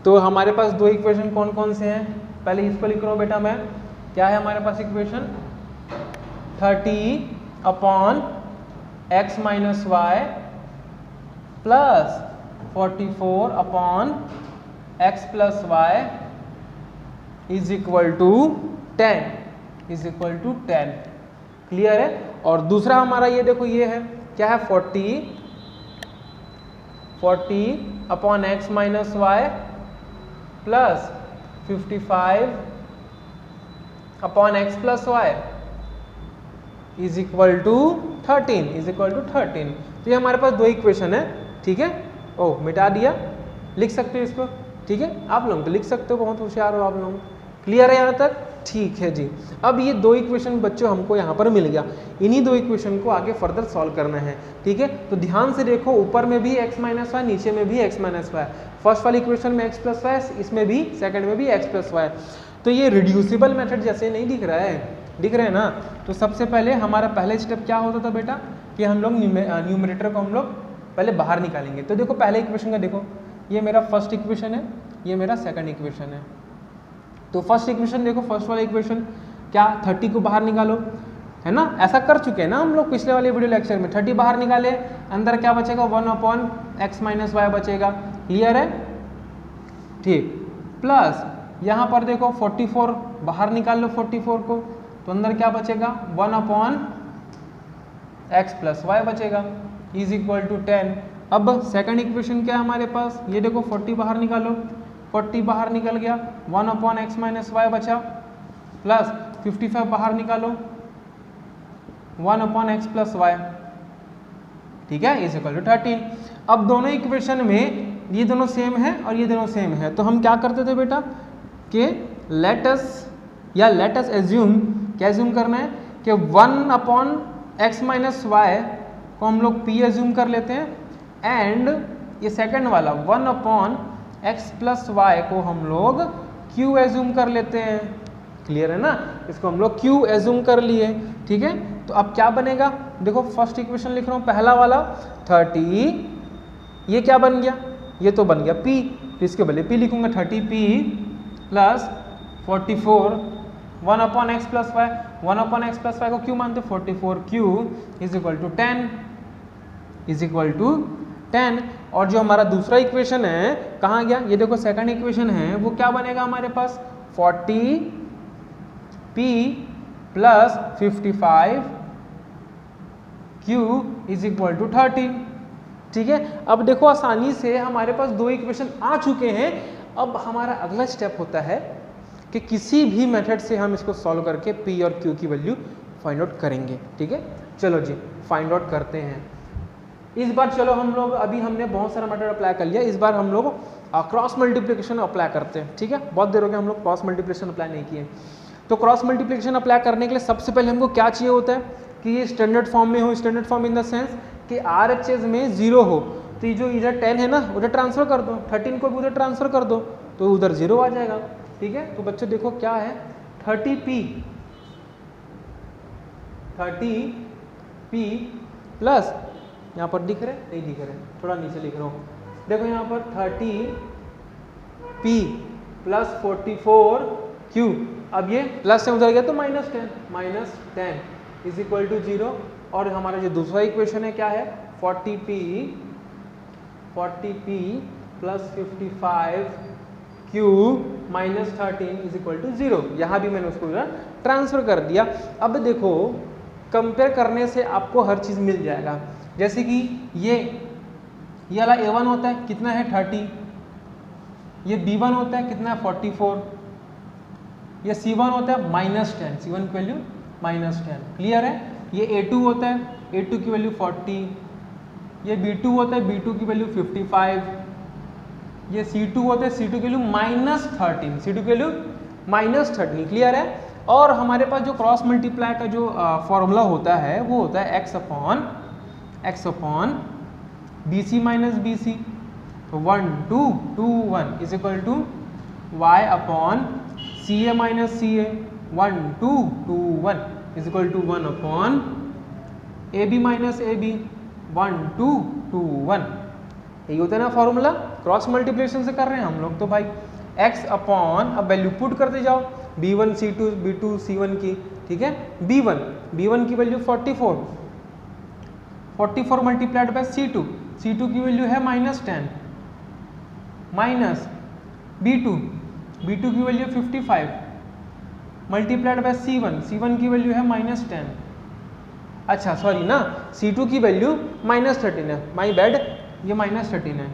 तो हमारे पास दो इक्वेशन कौन कौन से हैं, पहले इसको लिख रहा हूँ बेटा मैं, क्या है हमारे पास equation, 30 upon x minus y plus 44 upon x plus y is equal to 10, clear है। और दूसरा हमारा ये देखो, ये है क्या है, 40 upon x minus y plus 55 upon x plus y is equal to 13। तो ये हमारे पास दो इक्वेशन है, ठीक है। ओ मिटा दिया, लिख सकते हो इसको, ठीक है। आप लोग तो लिख सकते हो, बहुत होशियार हो आप लोग। क्लियर है यहाँ तक? ठीक है जी। अब ये दो इक्वेशन बच्चों हमको यहाँ पर मिल गया, इन्हीं दो इक्वेशन को आगे फर्दर सॉल्व करना है, ठीक है। तो ध्यान से देखो, ऊपर में भी x माइनस वाई, नीचे में भी x माइनस वाई। फर्स्ट वाली इक्वेशन में x प्लस वाई, इसमें भी सेकंड में भी x प्लस वाई। तो ये रिड्यूसिबल मेथड जैसे नहीं दिख रहा है, दिख रहे हैं ना। तो सबसे पहले हमारा पहले स्टेप क्या होता था बेटा, कि हम लोग न्यूमरेटर को हम लोग पहले बाहर निकालेंगे। तो देखो पहले इक्वेशन का देखो, ये मेरा फर्स्ट इक्वेशन है, ये मेरा सेकंड इक्वेशन है। तो फर्स्ट इक्वेशन देखो, फर्स्ट वाला इक्वेशन क्या, 30 को बाहर निकालो, है ना। ऐसा कर चुके हैं ना हम लोग पिछले वाले वीडियो लेक्चर में। 30 बाहर निकाले, अंदर क्या बचेगा, 1 अपॉन एक्स माइनस वाई बचेगा। क्लियर है? ठीक। प्लस यहाँ पर देखो 44 बाहर निकाल लो, 44 को, तो अंदर क्या बचेगा, 1 अपॉन एक्स प्लस वाई बचेगा, इज इक्वल टू 10। अब सेकंड इक्वेशन क्या है हमारे पास, ये देखो 40 बाहर निकालो, 40 बाहर निकल गया, 1 अपॉन एक्स माइनस वाई बचा, प्लस 55 बाहर निकालो, 1 अपॉन एक्स प्लस वाई, ठीक है, इज इक्वल टू 13। अब दोनों इक्वेशन में ये दोनों सेम है और ये दोनों सेम है, तो हम क्या करते थे बेटा कि लेट अस एज्यूम, क्या एज्यूम करना है कि 1 अपॉन एक्स माइनस वाई को हम लोग p एज्यूम कर लेते हैं, एंड ये सेकंड वाला 1 अपॉन एक्स प्लस वाई को हम लोग q एज्यूम कर लेते हैं। क्लियर है ना, इसको हम लोग q एज्यूम कर लिए, ठीक है। तो अब क्या बनेगा, देखो फर्स्ट इक्वेशन लिख रहा हूँ, पहला वाला 30, ये क्या बन गया, ये तो बन गया p, तो इसके बदले p लिखूंगा, 30p plus 44 1 upon x plus y, 1 upon x plus y को क्यों मानते, 44q इज इक्वल टू 10। और जो हमारा दूसरा इक्वेशन है कहाँ गया, ये देखो सेकंड इक्वेशन है, वो क्या बनेगा हमारे पास, 40p plus 55q is equal to 13, ठीक है। अब देखो आसानी से हमारे पास दो इक्वेशन आ चुके हैं। अब हमारा अगला स्टेप होता है कि किसी भी मेथड से हम इसको सॉल्व करके p और q की वैल्यू फाइंड आउट करेंगे, ठीक है। चलो जी फाइंड आउट करते हैं इस बार। चलो हम लोग, अभी हमने बहुत सारा मेथड अप्लाई कर लिया, इस बार हम लोग क्रॉस मल्टीप्लिकेशन अप्लाई करते हैं, ठीक है। बहुत देर हो गया हम लोग क्रॉस मल्टीप्लिकेशन अप्लाई नहीं किए। तो क्रॉस मल्टीप्लिकेशन अप्लाई करने के लिए सबसे पहले हमको क्या चाहिए होता है कि ये स्टैंडर्ड फॉर्म में हो, standard form in the sense कि RHS में 0 हो। तो ये जो इधर 10 है ना, उधर ट्रांसफर कर दो, 13 को भी उधर ट्रांसफर कर दो, तो उधर 0 आ जाएगा, ठीक है। तो बच्चों देखो क्या है, 30p प्लस, यहाँ पर दिख रहे नहीं दिख रहे, थोड़ा नीचे लिख रहा हूँ, देखो यहाँ पर 30p प्लस 44q, अब ये प्लस से उधर गया तो -10 इज इक्वल टू 0। और हमारा जो दूसरा इक्वेशन है क्या है, 40p plus 55q minus 13 is equal to 0। यहाँ भी मैंने उसको ट्रांसफर कर दिया। अब देखो कंपेयर करने से आपको हर चीज़ मिल जाएगा, जैसे कि ये वाला a1 होता है कितना है 30, ये b1 होता है कितना है 44, ये c1 होता है -10, c1 की वैल्यू -10। क्लियर है? ये a2 होता है, a2 की वैल्यू 40, ये b2 होता है, b2 की वैल्यू 55, ये c2 होता है, c2 की वैल्यू -13, c2 की वैल्यू -13। क्लियर है? और हमारे पास जो क्रॉस मल्टीप्लाई का जो फॉर्मूला होता है वो होता है x upon BC minus BC, तो 1 2 2 1 is equal to y upon CA minus CA, 1 2 2 1 is equal to 1 upon AB minus AB, 1 2 2 1। यही होता है ना फॉर्मूला, क्रॉस मल्टीप्लिकेशन से कर रहे हैं हम लोग। तो भाई x अपॉन, अब वैल्यू पुट करते जाओ, b1 c2 b2 c1 की, ठीक है। b1 की वैल्यू 44 मल्टीप्लाइड बाय c2 की वैल्यू है -10, माइनस b2 की वैल्यू 55 मल्टीप्लाइड बाय c1 की वैल्यू है -10। अच्छा सॉरी ना, c2 की वैल्यू -13 है, माई बैड, ये -13 है,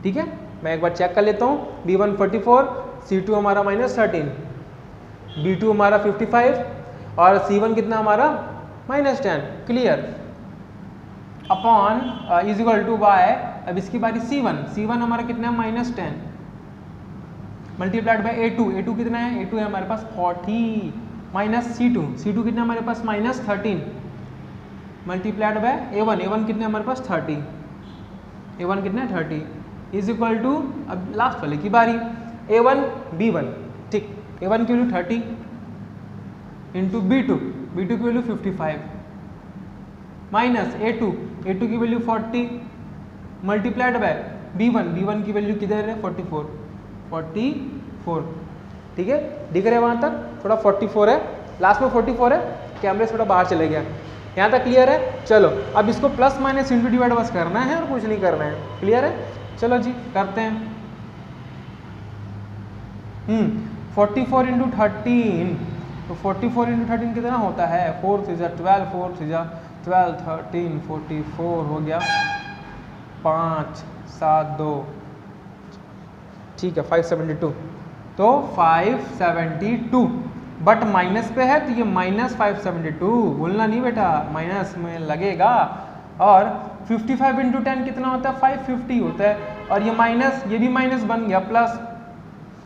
ठीक है। मैं एक बार चेक कर लेता हूँ, b1 44, c2 हमारा -13, B2 हमारा 55 और C1 कितना हमारा -10, clear. Upon is equal to y, अब इसकी बारी C1 हमारा कितना है -10 मल्टीप्लाइड बाय A2 कितना है, A2 है हमारे पास 40 माइनस C2 कितना हमारे पास -13 मल्टीप्लाइड बाय A1 कितने हमारे पास 30, A1 कितना है 30 इज इक्वल टू, अब लास्ट वाले की बारी A1 B1, ठीक, A1 की वैल्यू 30 इंटू B2 की वैल्यू 55 माइनस A2 की वैल्यू 40 मल्टीप्लाइड बाय B1 की वैल्यू किधर है 44, ठीक है, दिख रहे हैं वहाँ तक, थोड़ा 44 है, लास्ट में 44 है, कैमरे से थोड़ा बाहर चले गया, यहाँ तक क्लियर है। चलो अब इसको प्लस माइनस इंटू डिवाइड बस करना है और कुछ नहीं करना है, क्लियर है। चलो जी करते हैं। 44 इंटू 13, तो 44 इंटू 13 कितना होता है, 4 3 12, 4 3 12, 13 44 हो गया 5 7 2, ठीक है 572, तो 572 बट माइनस पे है तो ये -572, भूलना नहीं बेटा, माइनस में लगेगा। और 55 इंटू 10 कितना होता है 550 होता है, और ये माइनस, ये भी माइनस बन गया प्लस,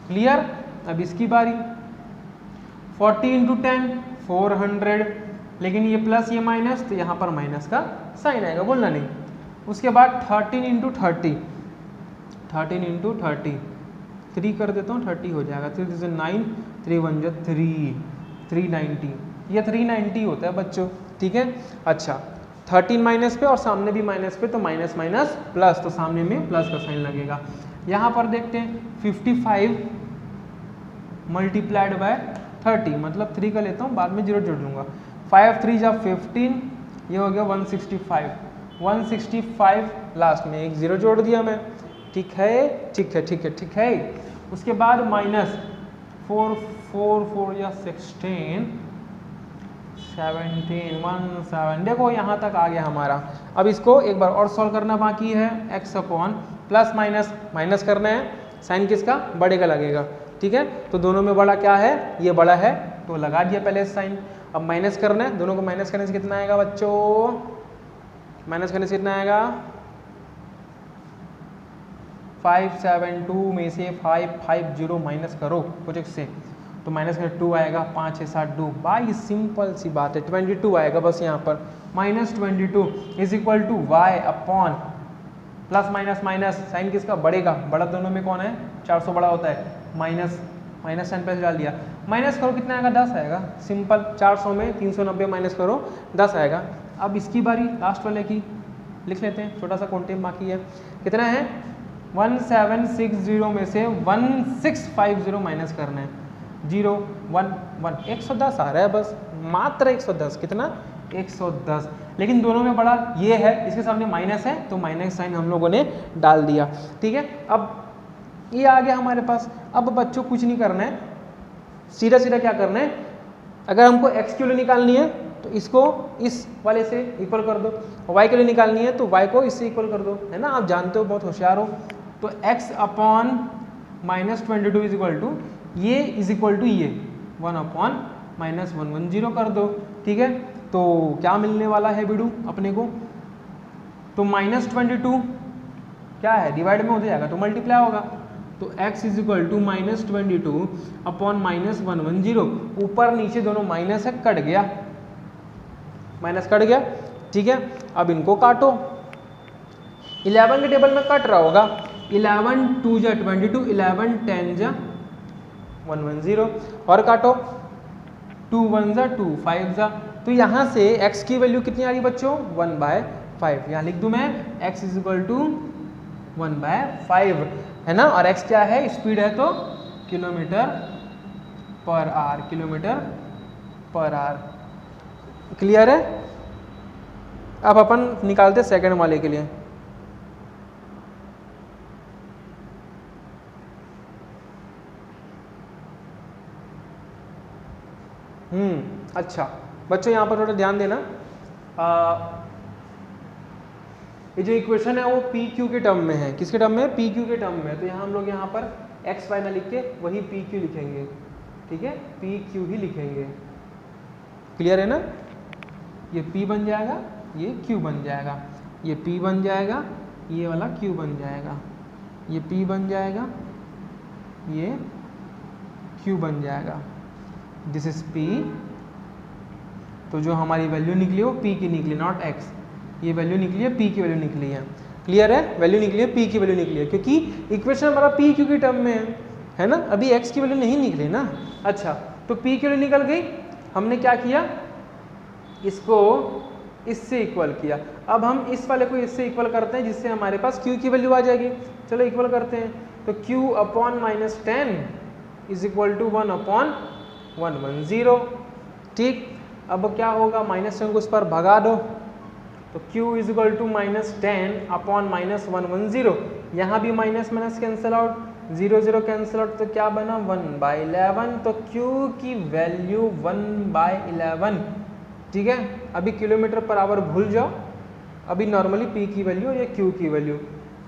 क्लियर। अब इसकी बारी 40 इंटू 10 400, लेकिन ये प्लस ये माइनस, तो यहाँ पर माइनस का साइन आएगा, बोलना नहीं। उसके बाद 13 इंटू 30, 3 कर देता हूँ 30 हो जाएगा, 3 3 9, 3 1 3, 390, ये 390 होता है बच्चों, ठीक है। अच्छा 13 माइनस पे और सामने भी माइनस पे, तो माइनस माइनस प्लस, तो सामने में प्लस का साइन लगेगा। यहाँ पर देखते हैं 55 मल्टीप्लाइड बाय 30, मतलब 3 का लेता हूँ, बाद में 0 जोड़ लूँगा, 5 3 जा 15, ये हो गया 165 लास्ट में एक 0 जोड़ दिया मैं, ठीक है। उसके बाद माइनस 4 4 4 या 16 17 1 7, देखो यहाँ तक आ गया हमारा। अब इसको एक बार और सॉल्व करना बाकी है, x अपॉन प्लस माइनस करना है, साइन किसका बड़े का लगेगा, ठीक है। तो दोनों में बड़ा क्या है, ये बड़ा है, तो लगा दिया पहले साइन। अब माइनस करना है, दोनों को माइनस करने से कितना आएगा बच्चों, माइनस करने से कितना आएगा 572 में से 550 माइनस करो प्रोजेक्ट से, तो माइनस में 2 आएगा, 5 6 7 2, भाई सिंपल सी बात है, 22 आएगा बस यहाँ पर, -22 is equal to y upon plus minus sign किसका बढ़ेगा, बड़ा दोनों में कौन है 400 बड़ा होता है, माइनस साइन पे डाल दिया, माइनस करो कितना आएगा 10 आएगा, सिंपल 400 में 390 माइनस करो 10 आएगा। अब इसकी बारी लास्ट वाले की लिख लेते हैं, छोटा सा कॉन्टेम बाकी है, कितना है 1760 में से 1650 माइनस करना है, 0 1 1, 110 आ रहा है बस, मात्र 110, कितना 110, लेकिन दोनों में बड़ा ये है, इसके सामने माइनस है, तो माइनस साइन हम लोगों ने डाल दिया, ठीक है। अब ये आ गया हमारे पास। अब बच्चों कुछ नहीं करना है, सीधा क्या करना है, अगर हमको x के लिए निकालनी है तो इसको इस वाले से इक्वल कर दो, y के लिए निकालनी है तो y को इससे इक्वल कर दो, है ना, आप जानते हो, बहुत होशियार हो। तो x upon -22 is equal to ये इज इक्वल टू ये 1 अपॉन -110 कर दो, ठीक है। तो क्या मिलने वाला है बिडू अपने को, तो -22 क्या है डिवाइड में हो जाएगा तो मल्टीप्लाई होगा, तो x is equal to -22 upon -110, ऊपर नीचे दोनों माइनस है, कट गया, माइनस कट गया, ठीक है। अब इनको काटो, 11 के टेबल में कट रहा होगा, 11 2 जा 22, 11 10 जा 110, और काटो 2 1 जा 2 5 जा, तो यहाँ से x की वैल्यू कितनी आ रही बच्चों 1/5, यहाँ लिख दूँ मैं x इज इक्वल टू 1/5, है ना, और x क्या है, स्पीड है तो किलोमीटर पर आवर, क्लियर है। अब अपन निकालते सेकंड वाले के लिए, अच्छा बच्चों यहाँ पर थोड़ा ध्यान देना, ये जो इक्वेशन है वो पी क्यू के टर्म में है, किसके टर्म में, पी क्यू के टर्म में, तो यहाँ हम लोग यहाँ पर एक्स वाई ना लिख के वही पी क्यू लिखेंगे, ठीक है, पी क्यू ही लिखेंगे। क्लियर है ना? ये P बन जाएगा, ये Q बन जाएगा, ये P बन जाएगा, ये वाला Q बन जाएगा, ये P बन जाएगा, ये Q बन जाएगा। This is P। तो जो हमारी वैल्यू निकली वो P की निकली, नॉट X। ये वैल्यू निकली है, P की वैल्यू निकली है। क्लियर है? वैल्यू निकली है, P की वैल्यू निकली है, क्योंकि इक्वेशन हमारा P Q की टर्म में है ना, अभी X की वैल्यू नहीं निकली ना। अच्छा, तो P की वैल्यू निकल गई, हमने क्या किया, इसको इससे इक्वल किया। अब हम इस वाले को इससे इक्वल करते हैं, जिससे हमारे पास Q की वैल्यू आ जाएगी। चलो इक्वल करते हैं, तो Q upon -10 is equal to 1/110। ठीक, अब क्या होगा, -10 को उस पर भगा दो, तो Q is equal to -10 upon -110। यहाँ भी minus minus cancel out, 0 0 cancel out, तो क्या बना 1/11। तो Q की वैल्यू 1/11। ठीक है, अभी किलोमीटर पर आवर भूल जाओ, अभी नॉर्मली P की वैल्यू और ये Q की वैल्यू।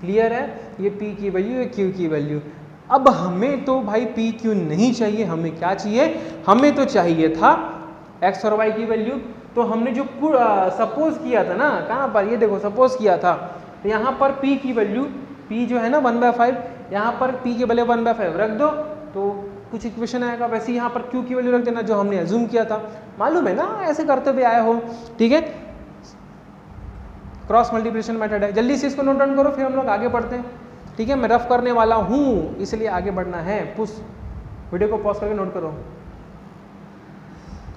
क्लियर है? ये P की वैल्यू, ये Q की वैल्यू। अब हमें तो भाई P Q नहीं चाहिए, हमें क्या चाहिए, हमें तो चाहिए था X और Y की वैल्यू। तो हमने जो सपोज किया था ना, कहाँ पर, ये देखो सपोज किया था, तो यहाँ पर P की वैल्यू, P जो है ना 1/5, यहाँ पर P के वैल्यू 1/5 रख दो, तो कुछ इक्वेशन आएगा। वैसे यहाँ पर Q की वैल्यू रख देना, जो हमने अज्यूम किया था। मालूम है ना, ऐसे करते हुए आए हो। ठीक है, क्रॉस मल्टीप्लिकेशन मेथड है। जल्दी से इसको नोट डाउन करो, फिर हम लोग आगे बढ़ते हैं। ठीक है, मैं रफ करने वाला हूँ, इसलिए आगे बढ़ना है। पुश, वीडियो को पॉज करके नोट करो।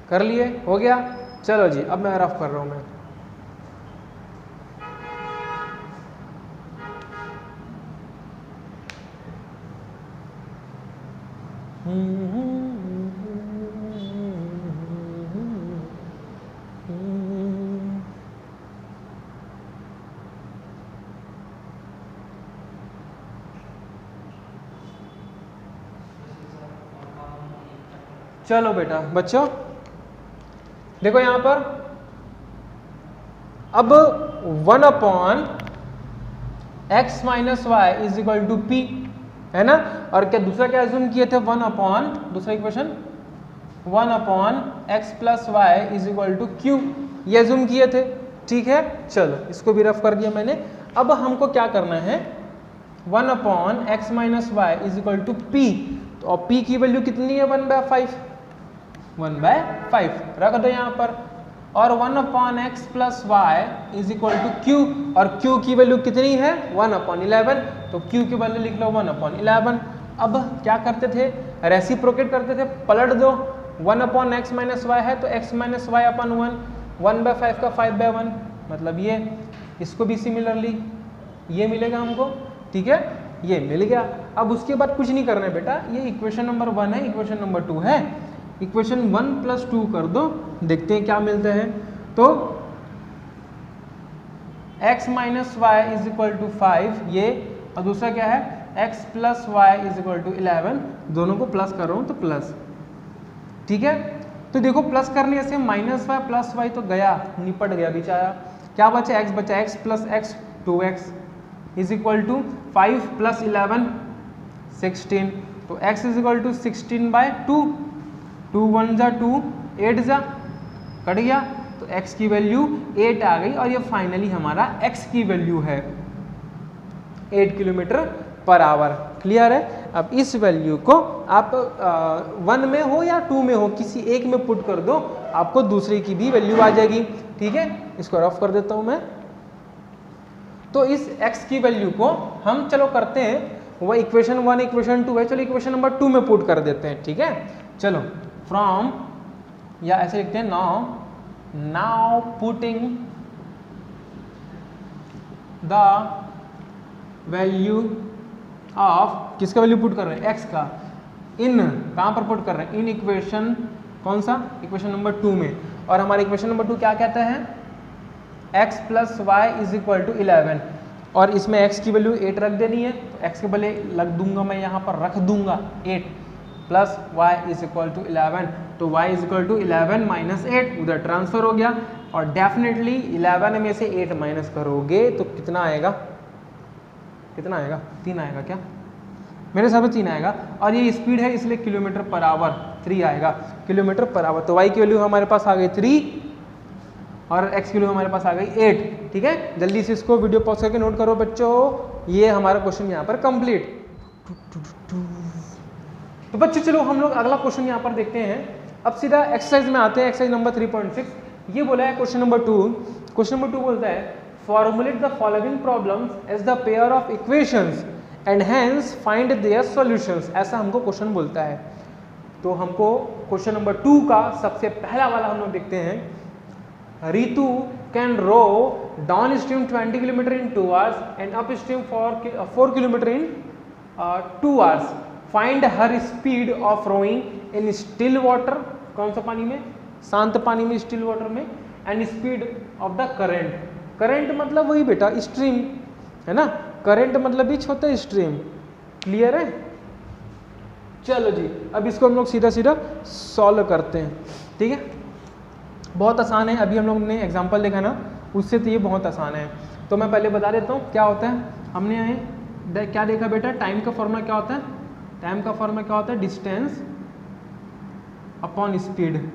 कर लिए? हो गया? चलो जी, अब मैं रफ कर रहा हूँ मैं। चलो बेटा बच्चों, देखो यहाँ पर अब 1/x minus y is equal to p, है ना। और क्या दूसरा क्या अज्यूम किए थे, दूसरा equation 1/x plus y is equal to q, ये अज्यूम किए थे। ठीक है, चलो इसको भी रफ कर दिया मैंने। अब हमको क्या करना है, 1/x minus y is equal to p, तो और p की वैल्यू कितनी है, 1/5 रख दो यहाँ पर। और 1/x plus y is equal to q, और q की वैल्यू कितनी है, 1/11, तो q की वैल्यू लिख लो 1/11। अब क्या करते थे, रेसिप्रोकेट करते थे, पलट दो। 1/x माइनस वाई है तो x माइनस वाई अपन 1/5 का 5/1, मतलब ये। इसको भी सिमिलरली ये मिलेगा हमको। ठीक है, ये मिल गया। अब उसके बाद कुछ नहीं करना है बेटा, ये इक्वेशन नंबर 1 है, इक्वेशन नंबर 2 है। इक्वेशन 1 + 2 कर दो, देखते हैं क्या मिलता है। तो x minus y is equal to 5 ये, और दूसरा क्या है, x plus y is equal to 11, दोनों को प्लस कर रहा हूँ तो प्लस। ठीक है, तो देखो प्लस करने से माइनस वाई प्लस वाई तो गया, निपट गया बेचारा। क्या बचा, x बचा, x plus x 2x is equal to 5 + 11 16, तो x इज इक्वल टू 16/2, 2 1 जा 2, 8 जा कट गया, तो x की वैल्यू 8 आ गई। और ये फाइनली हमारा x की वैल्यू है 8 किलोमीटर पर आवर। क्लियर है? अब इस वैल्यू को आप 1 में हो या 2 में हो, किसी एक में पुट कर दो, आपको दूसरे की भी वैल्यू आ जाएगी। ठीक है, इसको रफ कर देता हूं मैं। तो इस x की वैल्यू को हम चलो करते हैं, वह इक्वेशन 1 इक्वेशन 2 है, चलो इक्वेशन नंबर 2 में पुट कर देते हैं। ठीक है, चलो फ्रॉम, या ऐसे लिखते हैं now putting the value of, किसका वैल्यू पुट कर रहे हैं, x का, इन कहाँ पर पुट कर रहे हैं, इन इक्वेशन, कौन सा, इक्वेशन नंबर 2 में। और हमारा इक्वेशन नंबर 2 क्या कहता है, x plus y is equal to 11, और इसमें x की वैल्यू 8 रख देनी है, तो x के बदले लग दूंगा मैं यहाँ पर, रख दूंगा 8 plus y is equal to 11, तो y is equal to 11 minus 8, उधर ट्रांसफर हो गया। और डेफिनेटली 11 में से 8 माइनस करोगे तो कितना आएगा, कितना आएगा, 3 आएगा क्या, मेरे हिसाब से 3 आएगा, और ये स्पीड है इसलिए किलोमीटर पर आवर 3 आएगा, किलोमीटर पर आवर। तो y की वैल्यू हमारे पास आ गई 3 और x की वैल्यू हमारे पास आ गई 8। ठीक है, जल्दी से इसको वीडियो पॉज करके नोट करो बच्चों, ये हमारा क्वेश्चन यहाँ पर कंप्लीट। तो बच्चों चलो हम लोग अगला क्वेश्चन यहाँ पर देखते हैं। अब सीधा एक्सरसाइज में आते हैं, एक्सरसाइज नंबर 3.6। ये बोला है क्वेश्चन नंबर 2, क्वेश्चन नंबर 2 बोलता है formulate the following problems as the pair of equations and hence find their solutions. ऐसा हमको क्वेश्चन बोलता है। तो हमको क्वेश्चन नंबर 2 का सबसे पहला वाला हम लोग देखते हैं। Ritu can row downstream 20 kilometre in 2 hours and upstream 4 kilometre in 2 hours. Find her speed of rowing in still water, कौन सा पानी में, शांत पानी में, स्टिल वाटर में, and speed of the current. Current मतलब वही बेटा स्ट्रीम है ना, करंट मतलब बीच होता है स्ट्रीम। क्लियर है? चलो जी, अब इसको हम लोग सीधा सीधा सॉल्व करते हैं। ठीक है, बहुत आसान है, अभी हम लोग ने एग्जांपल देखा ना, उससे तो ये बहुत आसान है। तो मैं पहले बता देता हूँ क्या होता है। हमने क्या देखा बेटा, टाइम का फॉर्मूला क्या होता है, टाइम का फॉर्मूला क्या होता है, distance upon speed,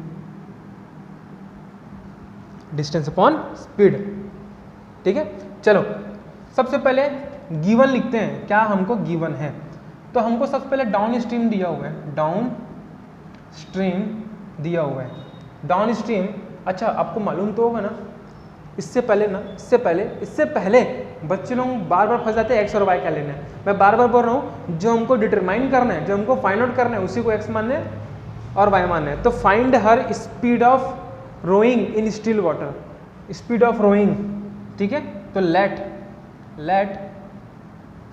distance upon speed. ठीक है, चलो सबसे पहले गिवन लिखते हैं, क्या हमको गिवन है। तो हमको सबसे पहले डाउन स्ट्रीम दिया हुआ है, डाउन स्ट्रीम दिया हुआ है, डाउन स्ट्रीम। अच्छा आपको मालूम तो होगा ना, इससे पहले बच्चे लोग बार बार फंस जाते हैं एक्स और वाई क्या लेना है। मैं बार बार बोल रहा हूँ, जो हमको डिटरमाइन करना है, जो हमको फाइंड आउट करना है, उसी को एक्स मानना है और वाई मानना है। तो find her speed of rowing in still water, speed of rowing. ठीक है, तो let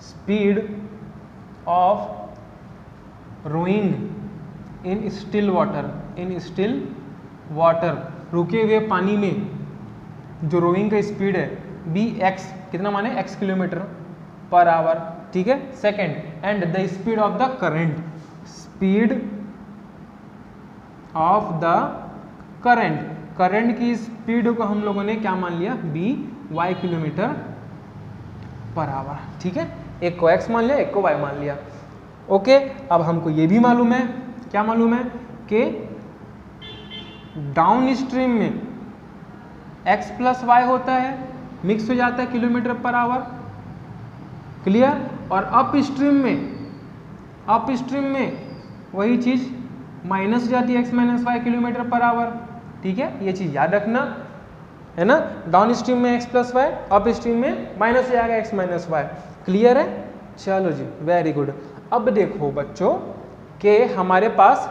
speed of rowing in still water, in still water, रुके हुए पानी में जो रोइंग का स्पीड है, बी एक्स, कितना माने, एक्स किलोमीटर पर आवर। ठीक है, second, and the speed of the current, speed of the current, current की स्पीड को हम लोगों ने क्या मान लिया, बी वाई किलोमीटर पर आवर। ठीक है, एक को x मान लिया, एक को y मान लिया। ओके, अब हमको ये भी मालूम है, क्या मालूम है कि डाउन स्ट्रीम में x प्लस y होता है, मिक्स हो जाता है किलोमीटर पर आवर। क्लियर? और अप स्ट्रीम में वही चीज माइनस हो जाती है, x माइनस वाई किलोमीटर पर आवर। ठीक है, ये चीज याद रखना है ना, डाउन स्ट्रीम में x plus y, upstream में माइनस हो जाएगा x माइनस वाई। क्लियर है? चलो जी, वेरी गुड। अब देखो बच्चों कि हमारे पास,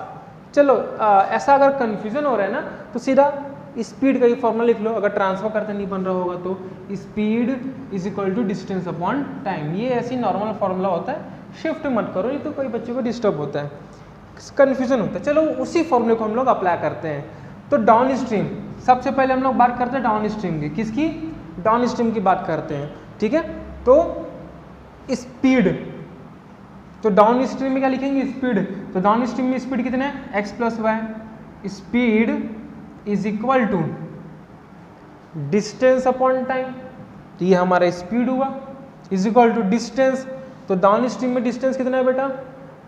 चलो ऐसा अगर कंफ्यूजन हो रहा है ना, तो सीधा स्पीड का ही फॉर्मूला लिख लो। अगर ट्रांसफर करते नहीं बन रहा होगा तो speed is equal to distance upon time. ये ऐसी नॉर्मल फॉर्मूला होता है, शिफ्ट मत करो, नहीं तो कोई बच्चे को डिस्टर्ब होता है, कंफ्यूजन होता है। चलो उसी फॉर्मूले को हम लोग अप्लाई करते हैं। तो डाउन स्ट्रीम, सबसे पहले हम लोग बात करते हैं डाउन स्ट्रीम की, किसकी, डाउन स्ट्रीम की बात करते हैं। ठीक है, तो स्पीड, तो डाउन स्ट्रीम में क्या लिखेंगे, स्पीड। तो डाउन स्ट्रीम में स्पीड कितना है, x plus y, speed is equal to distance upon time. तो ये हमारा स्पीड हुआ, इज इक्वल टू डिस्टेंस। तो डाउन स्ट्रीम में डिस्टेंस कितना है बेटा,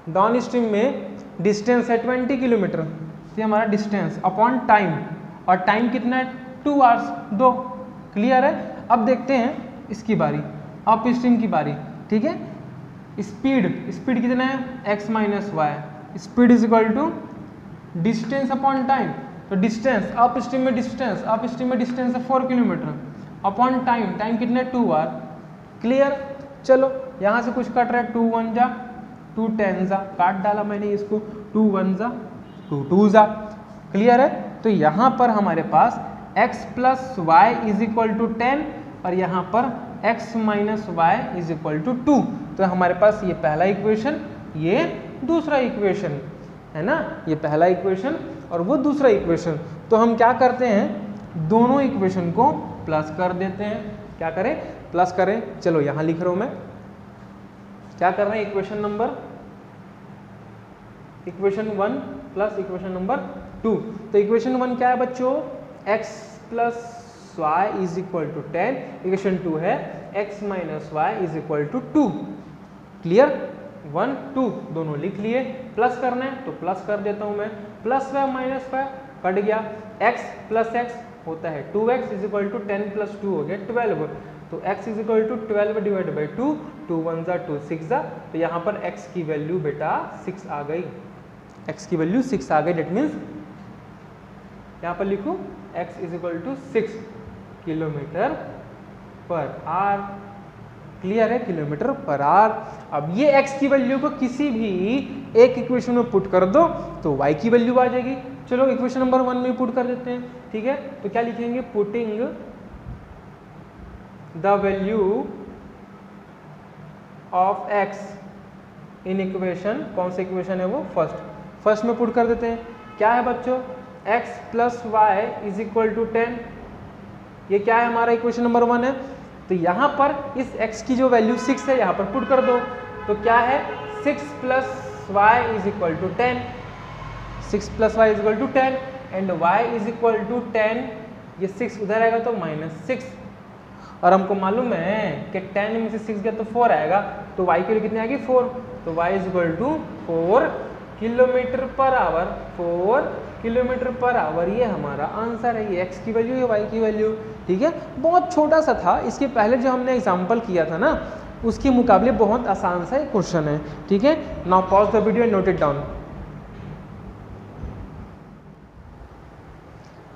डाउन स्ट्रीम में डिस्टेंस है 20 किलोमीटर, तो हमारा डिस्टेंस अपॉन टाइम, और टाइम कितना है 2 आवर्स, 2। क्लियर है? अब देखते हैं इसकी बारी, अप स्ट्रीम की बारी। ठीक है, स्पीड कितना है, x minus y, speed is equal to distance upon time. तो डिस्टेंस, अप स्ट्रीम में डिस्टेंस है 4 किलोमीटर, अपॉन टाइम कितना है 2 आवर। क्लियर? चलो यहाँ से कुछ कट रहा है, 2 1 जा 2 10 जा, काट डाला मैंने इसको, 2 1 जा 2 2 जा। क्लियर है? तो यहाँ पर हमारे पास x plus y is equal to 10 और यहाँ पर x minus y is equal to 2। तो हमारे पास ये पहला इक्वेशन, ये दूसरा इक्वेशन है ना, ये पहला इक्वेशन और वो दूसरा इक्वेशन। तो हम क्या करते हैं, दोनों इक्वेशन को प्लस कर देते हैं। क्या करें, प्लस करें। चलो यहाँ लिख रहा हूँ मैं, क्या कर रहे हैं, इक्वेशन 1 प्लस इक्वेशन नंबर 2। तो इक्वेशन 1 क्या है बच्चों, x plus y is equal to 10, equation 2 है x minus y is equal to 2। Clear? 1 2 दोनों लिख लिए। प्लस करना है तो प्लस कर देता हूं मैं, +5 -5 कट गया, x प्लस x होता है 2x इज इक्वल टू 10 + 2 हो गया 12, तो x is equal to 12 divide by 2, 2 1 ज़ा 2 6 ज़ा, तो यहाँ पर x की वैल्यू बेटा 6 आ गई, x की वैल्यू 6 आ गई। डेट मीन्स यहाँ पर लिखूँ x is equal to 6 kilometre पर आवर। क्लियर है, किलोमीटर पर आवर। अब ये x की वैल्यू को किसी भी एक इक्वेशन में पुट कर दो तो y की वैल्यू आ जाएगी। चलो इक्वेशन नंबर 1 में पुट कर देते हैं, ठीक है। तो क्या लिखेंगे, putting the value of x in equation, कौन सा इक्वेशन है वो, फर्स्ट में पुट कर देते हैं। क्या है बच्चों, x plus y is equal to 10, ये क्या है हमारा इक्वेशन नंबर 1 है। तो यहाँ पर इस x की जो वैल्यू 6 है यहाँ पर पुट कर दो, तो क्या है 6 + y is equal to 10, 6 + y is equal to 10 and y is equal to 10, ये 6 उधर आएगा तो -6, और हमको मालूम है कि 10 में से 6 गया तो 4 आएगा, तो y के लिए कितनी आएगी 4, तो y is equal to 4 kilometre पर आवर, 4 किलोमीटर पर आवर, ये हमारा आंसर है। ये x की वैल्यू, ये y की वैल्यू, ठीक है। बहुत छोटा सा था, इसके पहले जो हमने एग्जाम्पल किया था ना उसके मुकाबले बहुत आसान सा एक क्वेश्चन है, ठीक है। Now pause the video and note it down.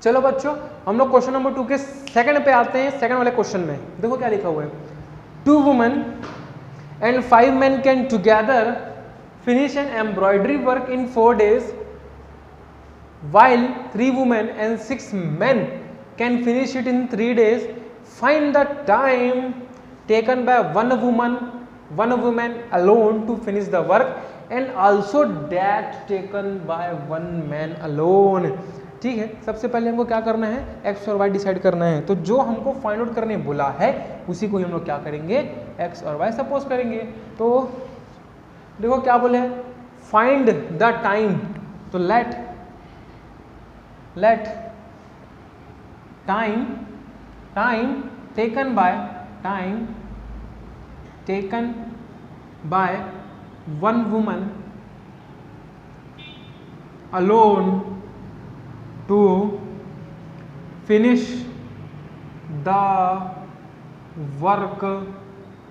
चलो बच्चों हम लोग क्वेश्चन नंबर 2 के सेकंड पे आते हैं। सेकंड वाले क्वेश्चन में देखो क्या लिखा हुआ है, 2 women and 5 men can together finish an embroidery work in 4 days, while 3 women and 6 men can finish it in 3 days. Find the time taken by one woman alone to finish the work and also that taken by one man alone. ठीक है, सबसे पहले हमको क्या करना है, x और y decide करना है। तो जो हमको फाइंड आउट करने बोला है उसी को हम लोग क्या करेंगे, x और y सपोज करेंगे। तो देखो क्या बोले, फाइंड द टाइम, तो let time taken by one woman alone to finish the work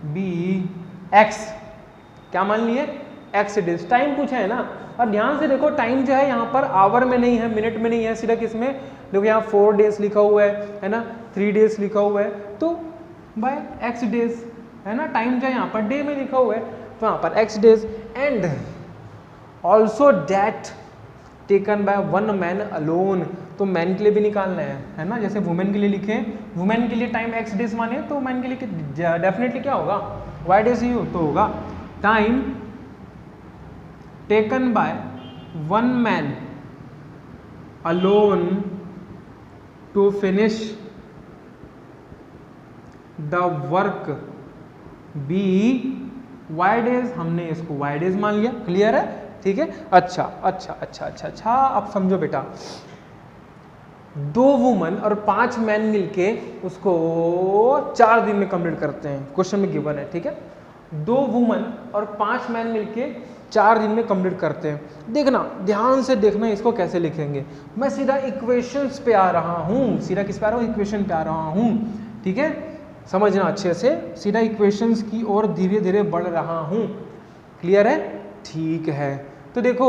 be x, क्या मान लिए, x डेज। टाइम पूछा है ना, और ध्यान से देखो टाइम जो है यहाँ पर आवर में नहीं है, मिनट में नहीं है, सीधा किसमें, देखो यहाँ 4 days लिखा हुआ है ना, 3 days लिखा हुआ है, तो बाय x डेज है ना। टाइम जो है यहाँ पर डे में लिखा हुआ है तो यहाँ पर x days, and also date taken by one man alone, तो मैन के लिए भी निकालना है ना। जैसे वुमेन के लिए लिखे, वुमेन के लिए टाइम x डेज माने तो मैन के लिए डेफिनेटली क्या होगा, y डेज ही तो होगा। Time taken by one man alone to finish the work be y days, हमने इसको वाई डेज मान लिया। क्लियर है, ठीक है। अच्छा, अब समझो बेटा, 2 वुमन और 5 मैन मिलके उसको 4 दिन में कंप्लीट करते हैं, क्वेश्चन में गिवन है, ठीक है। 2 वुमन और 5 मैन मिलके 4 दिन में कंप्लीट करते हैं। देखना, ध्यान से देखना इसको कैसे लिखेंगे। मैं सीधा इक्वेशंस पे आ रहा हूँ, सीधा किस पे आ रहा हूँ, इक्वेशन पे आ रहा हूँ, ठीक है। समझना अच्छे से, सीधा इक्वेशंस की ओर धीरे धीरे बढ़ रहा हूँ। क्लियर है, ठीक है। तो देखो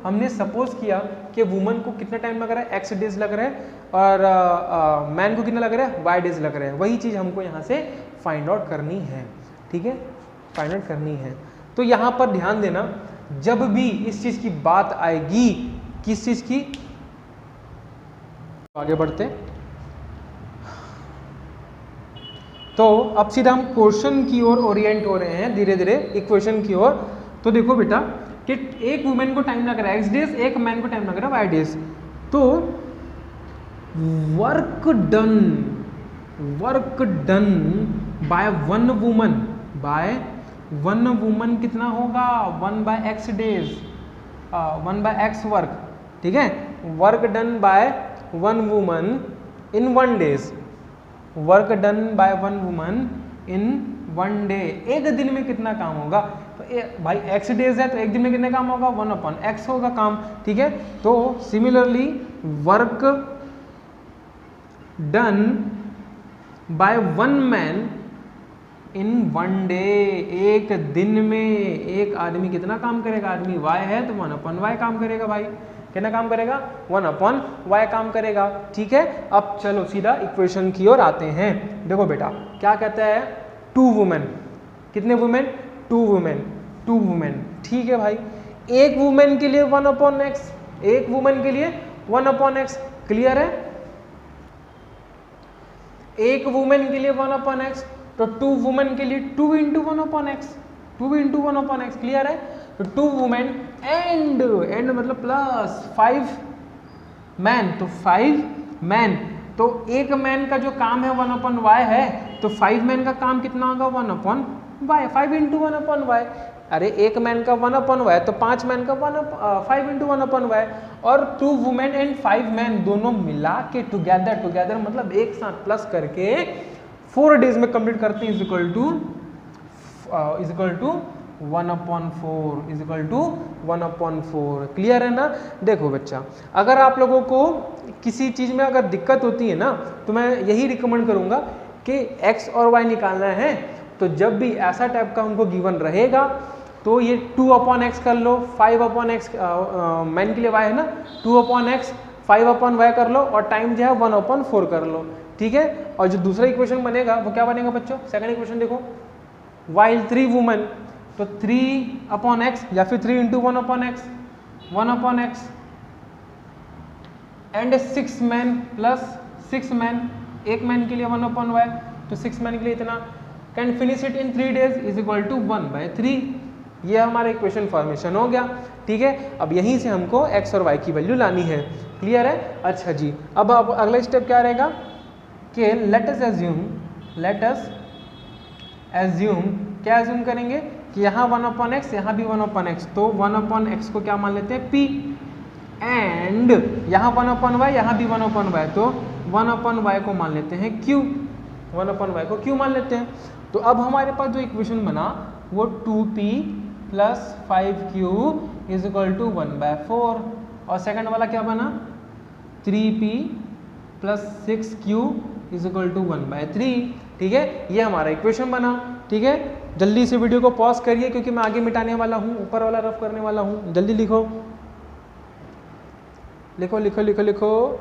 हमने सपोज किया कि वुमन को कितना टाइम लग रहा है, x डेज लग रहा है, और मैन को कितना लग रहा है, y डेज लग रहा है। वही चीज़ हमको यहाँ से फाइंड आउट करनी है, ठीक है, फाइंड आउट करनी है। तो यहाँ पर ध्यान देना, जब भी इस चीज़ की बात आएगी, किस चीज़ की, आगे बढ़ते। तो अब सीधा हम क्वेश्चन की ओर ओरिएंट हो रहे हैं धीरे धीरे, इक्वेशन की ओर। तो देखो बेटा कि एक वुमेन को टाइम लग रहा है x डेज, एक मैन को टाइम लग रहा है y डेज। तो work done by one woman कितना होगा, 1/x डेज, 1/x वर्क, ठीक है। Work done by one woman in 1 days, work done by one woman in 1 day, एक दिन में कितना काम होगा, तो भाई x डेज है तो एक दिन में कितने काम होगा, 1/x होगा काम, ठीक है। तो similarly work done by 1 man in 1 day, एक दिन में एक आदमी कितना काम करेगा, आदमी y है तो 1/y काम करेगा भाई, कितना काम करेगा, 1/y काम करेगा, ठीक है। अब चलो सीधा इक्वेशन की ओर आते हैं। देखो बेटा क्या कहता है, 2 वुमेन, कितने वुमेन, 2 वुमेन, 2 वुमेन, ठीक है भाई। एक वुमेन के लिए 1/x, एक वुमेन के लिए 1/x, क्लियर है। एक वुमेन के लिए 1/x, तो 2 वुमेन के लिए 2 × 1/x, 2 × 1/x, क्लियर है। तो 2 वुमेन एंड मतलब प्लस 5 मैन, तो 5 मैन, तो एक मैन का जो काम है 1/y है, तो 5 मैन का काम कितना होगा, 1/y, 5 × 1/y। अरे एक मैन का 1/y तो 5 मैन का 5 × 1/y, और 2 वुमेन एंड 5 मैन दोनों मिला के टुगेदर मतलब एक साथ प्लस करके 4 डेज में कंप्लीट करते हैं, इज इक्वल टू 1/4, क्लियर है ना। देखो बच्चा, अगर आप लोगों को किसी चीज में अगर दिक्कत होती है ना, तो मैं यही रिकमेंड करूंगा कि x और y निकालना है, तो जब भी ऐसा टाइप का उनको गिवन रहेगा तो ये 2/x कर लो, 5/x मैन के लिए y है ना, 2/x 5/y कर लो, और टाइम जो है 1/4 कर लो, ठीक है। और जो दूसरा इक्वेशन बनेगा वो क्या बनेगा बच्चों, सेकंड इक्वेशन देखो, while 3 वुमेन, तो 3/x या फिर 3 × 1/x and 6 man plus 6 man, एक मैन के लिए 1/y, तो 6 मैन के लिए इतना, can finish it in 3 days, is equal to 1/3। ये हमारा इक्वेशन फॉर्मेशन हो गया, ठीक है। अब यहीं से हमको x और y की वैल्यू लानी है, क्लियर है। अच्छा जी, अब अगला स्टेप क्या रहेगा कि लेट अस एज्यूम, क्या एज्यूम करेंगे कि यहाँ 1/x, यहाँ भी 1/x, तो 1/x को क्या मान लेते हैं, p, एंड यहाँ 1/y, यहाँ भी 1/y, तो 1/y को मान लेते हैं q, 1/y को q मान लेते हैं। तो अब हमारे पास जो इक्वेशन बना वो 2p + 5q = 1/4, और सेकंड वाला क्या बना, 3p + 6q = 1/3, ठीक है। ये हमारा इक्वेशन बना, ठीक है। जल्दी से वीडियो को पॉज करिए क्योंकि मैं आगे मिटाने वाला हूँ, ऊपर वाला रफ करने वाला हूँ। जल्दी लिखो लिखो लिखो लिखो लिखो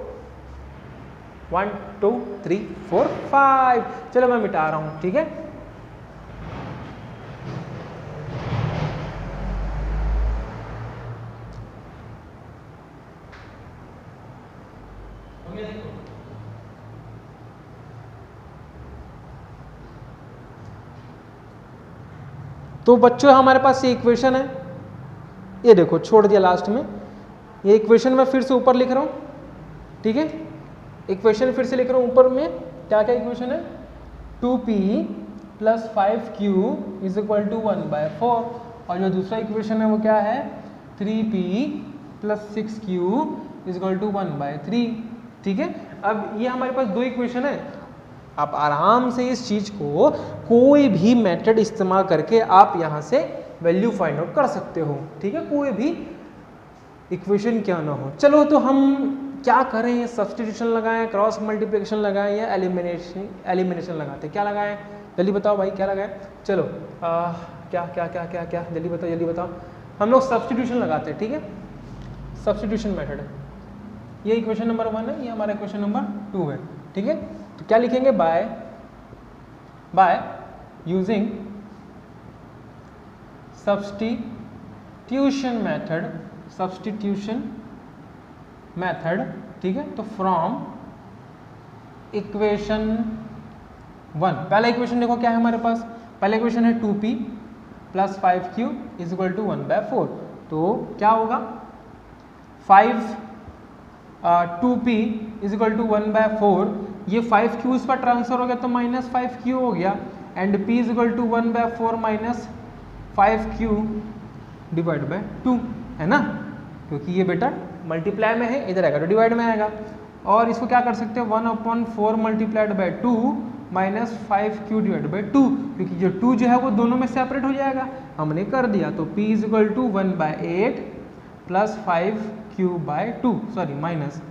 1 2 3 4 5। चलो मैं मिटा रहा हूँ, ठीक है। तो बच्चों हमारे पास ये इक्वेशन है, ये देखो छोड़ दिया लास्ट में, ये इक्वेशन मैं फिर से ऊपर लिख रहा हूँ, ठीक है। इक्वेशन फिर से लिख रहा हूँ ऊपर में, क्या क्या इक्वेशन है, 2p + 5q = 1/4, और जो दूसरा इक्वेशन है वो क्या है, 3p + 6q = 1/3, ठीक है। अब ये हमारे पास 2 इक्वेशन है। आप आराम से इस चीज को कोई भी मेथड इस्तेमाल करके आप यहाँ से वैल्यू फाइंड आउट कर सकते हो, ठीक है, कोई भी इक्वेशन क्या ना हो। चलो तो हम क्या करें, सब्स्टिट्यूशन लगाएं, क्रॉस मल्टीप्लिकेशन लगाएं या एलिमिनेशन लगाते हैं, क्या लगाएं, जल्दी बताओ भाई क्या लगाएं। चलो क्या क्या क्या क्या क्या जल्दी बताओ। हम लोग सब्स्टिट्यूशन लगाते हैं, ठीक है, सब्स्टिट्यूशन मेथड है। ये इक्वेशन नंबर 1 है, ये हमारा इक्वेशन नंबर 2 है, ठीक है। तो क्या लिखेंगे, बाय यूजिंग सब्स्टिट्यूशन मेथड, ठीक है। तो फ्रॉम इक्वेशन 1, पहला इक्वेशन देखो क्या है हमारे पास, पहला इक्वेशन है 2p + 5q = 1/4, तो क्या होगा 2p = 1/4, ये 5q इस पर ट्रांसफर हो गया तो -5q हो गया, एंड p = 1/4 - 5q / 2, है ना, क्योंकि ये बेटा मल्टीप्लाई में है, इधर आएगा तो डिवाइड में आएगा। और इसको क्या कर सकते हैं, 1/4 × 2 माइनस 5q डिवाइड बाई 2, क्योंकि जो 2 जो है वो दोनों में सेपरेट हो जाएगा, हमने कर दिया। तो p is equal to 1/8 plus 5q by 2, sorry minus.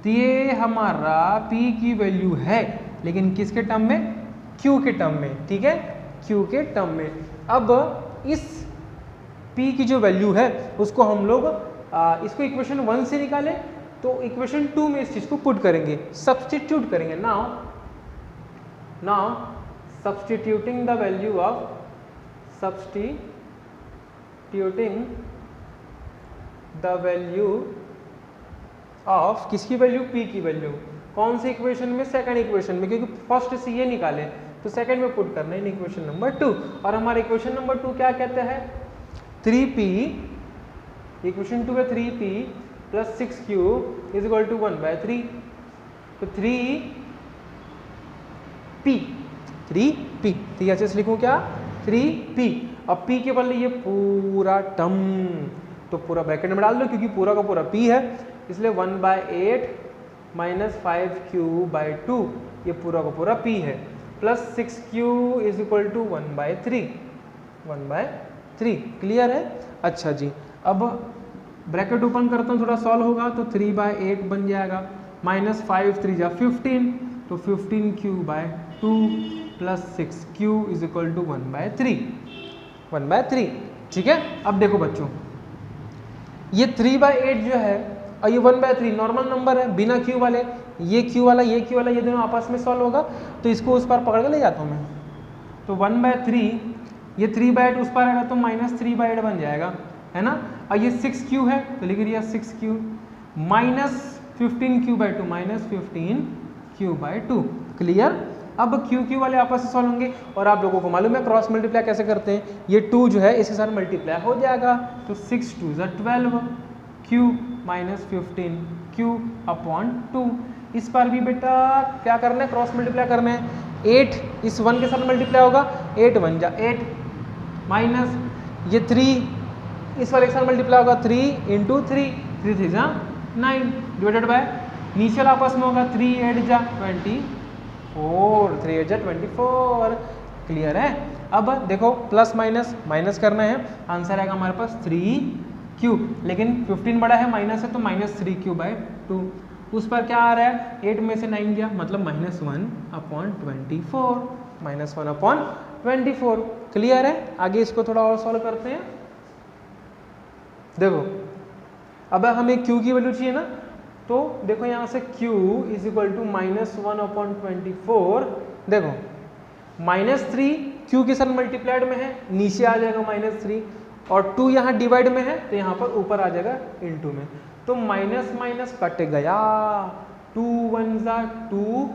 तो ये हमारा p की वैल्यू है, लेकिन किसके टर्म में? q के टर्म में, ठीक है, q के टर्म में। अब इस p की जो वैल्यू है उसको हम लोग इसको इक्वेशन 1 से निकालें, तो इक्वेशन 2 में इस चीज को पुट करेंगे, सब्स्टिट्यूट करेंगे। Now substituting the value of किसकी वैल्यू? p की वैल्यू। कौन सी इक्वेशन में? सेकंड इक्वेशन में, क्योंकि फर्स्ट से ये निकाले तो सेकंड में पुट करना है इन इक्वेशन नंबर 2। और हमारा इक्वेशन नंबर 2 क्या कहते हैं? 3p, इक्वेशन 2 है 3p plus 6q is equal to 1/3। तो 3p, ठीक है, अच्छे लिखूं क्या? 3p। अब p के बदले ये पूरा टर्म, तो पूरा ब्रैकेट में डाल दो, क्योंकि पूरा का पूरा p है, इसलिए 1/8 माइनस 5q बाई 2, ये पूरा का पूरा p है, plus 6q is equal to 1/3। Clear है? अच्छा जी, अब ब्रैकेट ओपन करता हूँ, थोड़ा सॉल्व होगा, तो 3/8 बन जाएगा, माइनस 5 3 जा 15, तो 15q by 2 plus 6q is equal to 1/3। ठीक है। अब देखो बच्चों, ये 3/8 जो है और ये 1/3 नॉर्मल नंबर है बिना q वाले, ये q वाला ये दोनों आपस में सॉल्व होगा, तो इसको उस पार पकड़ के ले जाता हूँ मैं। तो 1/3, ये 3/8 उस पार आएगा तो माइनस 3/8 बन जाएगा, है ना। और ये 6q है तो लिख दिया 6q minus 15q by 2, minus 15q by 2। Clear. अब q वाले आपस में सॉल्व होंगे और आप लोगों को मालूम है क्रॉस मल्टीप्लाई कैसे करते हैं। ये 2 जो है इसके साथ मल्टीप्लाई हो जाएगा, तो 6 2 12 q माइनस 15q अपॉन 2। इस पर भी बेटा क्या करना है, क्रॉस मल्टीप्लाई करना है। 8 इस 1 के साथ मल्टीप्लाई होगा, 8 1 जा 8 माइनस ये 3 इस वाले के साथ मल्टीप्लाई होगा, 3 इंटू 3 3 3 जा 9 डिवाइडेड बाय नीचे वाला आपस में होगा 3 8 जा 24 3 8 जा 24। क्लियर है। अब देखो प्लस माइनस माइनस करना है, आंसर आएगा हमारे पास 3q, लेकिन 15 बड़ा है माइनस है तो माइनस 3q बाई 2। उस पर क्या आ रहा है, 8 में से 9 गया मतलब minus 1 upon 24, minus 1 upon 24। Clear है। आगे इसको थोड़ा और सॉल्व करते हैं। देखो अब हमें q की वैल्यू चाहिए ना, तो देखो यहाँ से q is equal to minus 1 upon 24। देखो माइनस 3 q के साथ मल्टीप्लाइड में है, नीचे आ जाएगा माइनस 3, और 2 यहाँ डिवाइड में है तो यहाँ पर ऊपर आ जाएगा इनटू में। तो माइनस माइनस कट गया, 2 1 जा 2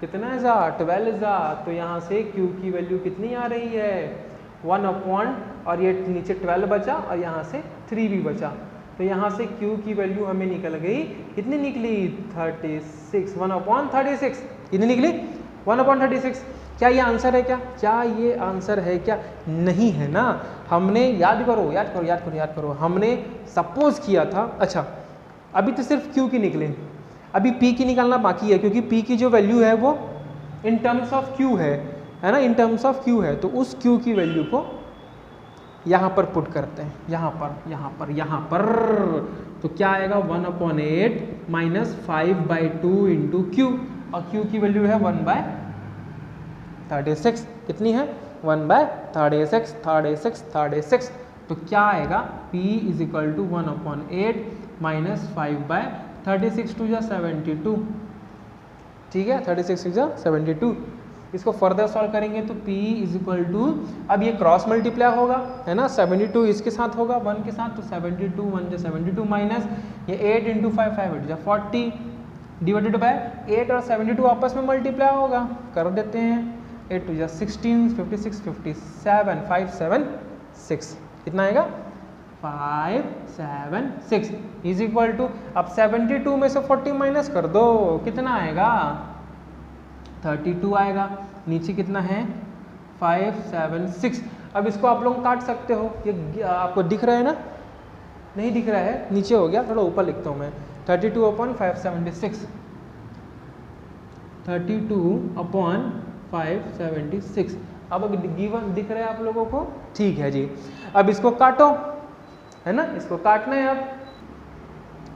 कितना है जा 12 जा, तो यहाँ से q की वैल्यू कितनी आ रही है 1 अपॉन, और ये नीचे 12 बचा और यहाँ से 3 भी बचा, तो यहाँ से q की वैल्यू हमें निकल गई, कितनी निकली 36, 1 अपॉन 36। कितनी निकली 1 अपॉन 36। क्या ये आंसर है क्या? क्या ये आंसर है क्या? नहीं है ना। हमने याद करो, हमने सपोज किया था। अच्छा अभी तो सिर्फ q की निकले, अभी p की निकालना बाकी है, क्योंकि p की जो वैल्यू है वो इन टर्म्स ऑफ q है ना, इन टर्म्स ऑफ q है। तो उस q की वैल्यू को यहाँ पर पुट करते हैं, यहाँ पर तो क्या आएगा 1/8 माइनस 5/2 इंटू q, और q की वैल्यू है 1/36। कितनी है 1/36। तो क्या आएगा p is equal to 1/8 minus 5/36 टू जा 72। ठीक है, 36 जा 72। इसको फर्दर सॉल्व करेंगे तो p इज इक्वल टू, अब ये क्रॉस मल्टीप्लाई होगा है ना, 72 इसके साथ होगा 1 के साथ, तो 72 1 जा 72 माइनस ये 8 इंटू 5 5 8 जा 40 डिवाइडेड बाय 8 और 72 आपस में मल्टीप्लाई होगा, कर देते हैं 8 2 जा 16 56 57 576। कितना आएगा 576 इज इक्वल टू, अब 72 में से 40 माइनस कर दो, कितना आएगा 32 आएगा, नीचे कितना है 576। अब इसको आप लोग काट सकते हो, ये आपको दिख रहा है ना, नहीं दिख रहा है नीचे हो गया, थोड़ा ऊपर लिखता हूँ मैं 32 अपॉन 576। 32/576। अब गिवन दिख रहा है आप लोगों को? ठीक है जी। अब इसको काटो, है ना, इसको काटना है। अब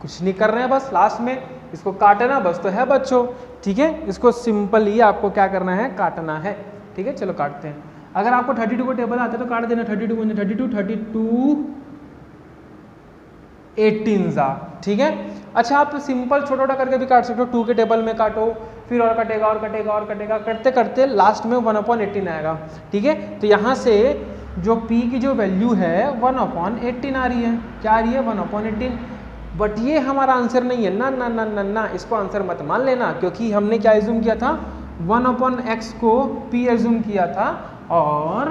कुछ नहीं कर रहे हैं, बस लास्ट में इसको काटना बस तो है बच्चों। ठीक है, इसको सिंपली आपको क्या करना है, काटना है। ठीक है, चलो काटते हैं। अगर आपको 32 को टेबल आता है तो काट देना। 32 18 ठीक है। अच्छा, आप सिंपल छोटा छोटा करके भी काट सकते हो। 2 के टेबल में काटो, फिर और कटेगा और कटेगा और कटेगा, करते करते लास्ट में 1/18 आएगा। ठीक है, तो यहाँ से जो p की जो वैल्यू है 1/18 आ रही है। क्या आ रही है? 1/18। बट ये हमारा आंसर नहीं है ना, ना ना ना ना, इसको आंसर मत मान लेना, क्योंकि हमने क्या एज्यूम किया था, 1/x को p एज्यूम किया था और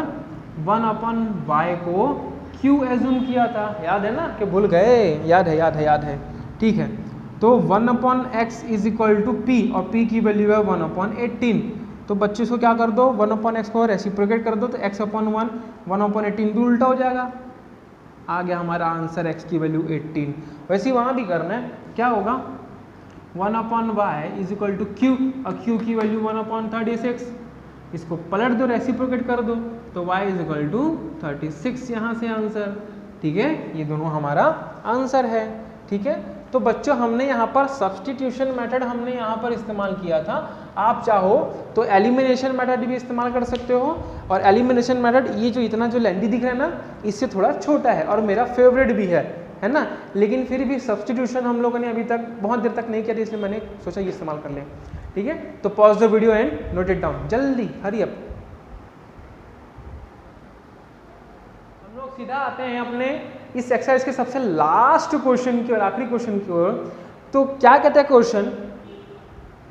1/y को q एज्यूम किया था। याद है ना कि भूल गए? याद है, याद है, याद है। ठीक है, तो 1/x is equal to p और p की वैल्यू है 1/18। तो बच्चे इसको क्या कर दो, 1/x को रेसिप्रोकेट कर दो तो x/1 1/18 भी उल्टा हो जाएगा। आ गया हमारा आंसर, x की वैल्यू 18। वैसे ही वहाँ भी करना है। क्या होगा? 1/y is equal to q और q की वैल्यू 1/36। इसको पलट दो, रेसिप्रोकेट कर दो तो y इज इक्वल टू 36 यहाँ से आंसर। ठीक है, ये दोनों हमारा आंसर है। ठीक है, तो बच्चों हमने यहाँ पर सब्स्टिट्यूशन मेथड हमने यहाँ पर इस्तेमाल किया था। आप चाहो तो एलिमिनेशन मेथड भी इस्तेमाल कर सकते हो, और एलिमिनेशन मेथड ये जो इतना जो लेंदी दिख रहा है ना, इससे थोड़ा छोटा है और मेरा फेवरेट भी है ना। लेकिन फिर भी सब्स्टिट्यूशन हम लोगों ने अभी तक बहुत देर तक नहीं किया था, इसलिए मैंने सोचा ये इस्तेमाल कर लें। ठीक है, तो pause the video and note it down, जल्दी हरी अप। हम लोग सीधा आते हैं अपने इस एक्सरसाइज के सबसे लास्ट क्वेश्चन की और आखिरी क्वेश्चन की ओर। तो क्या कहता है question?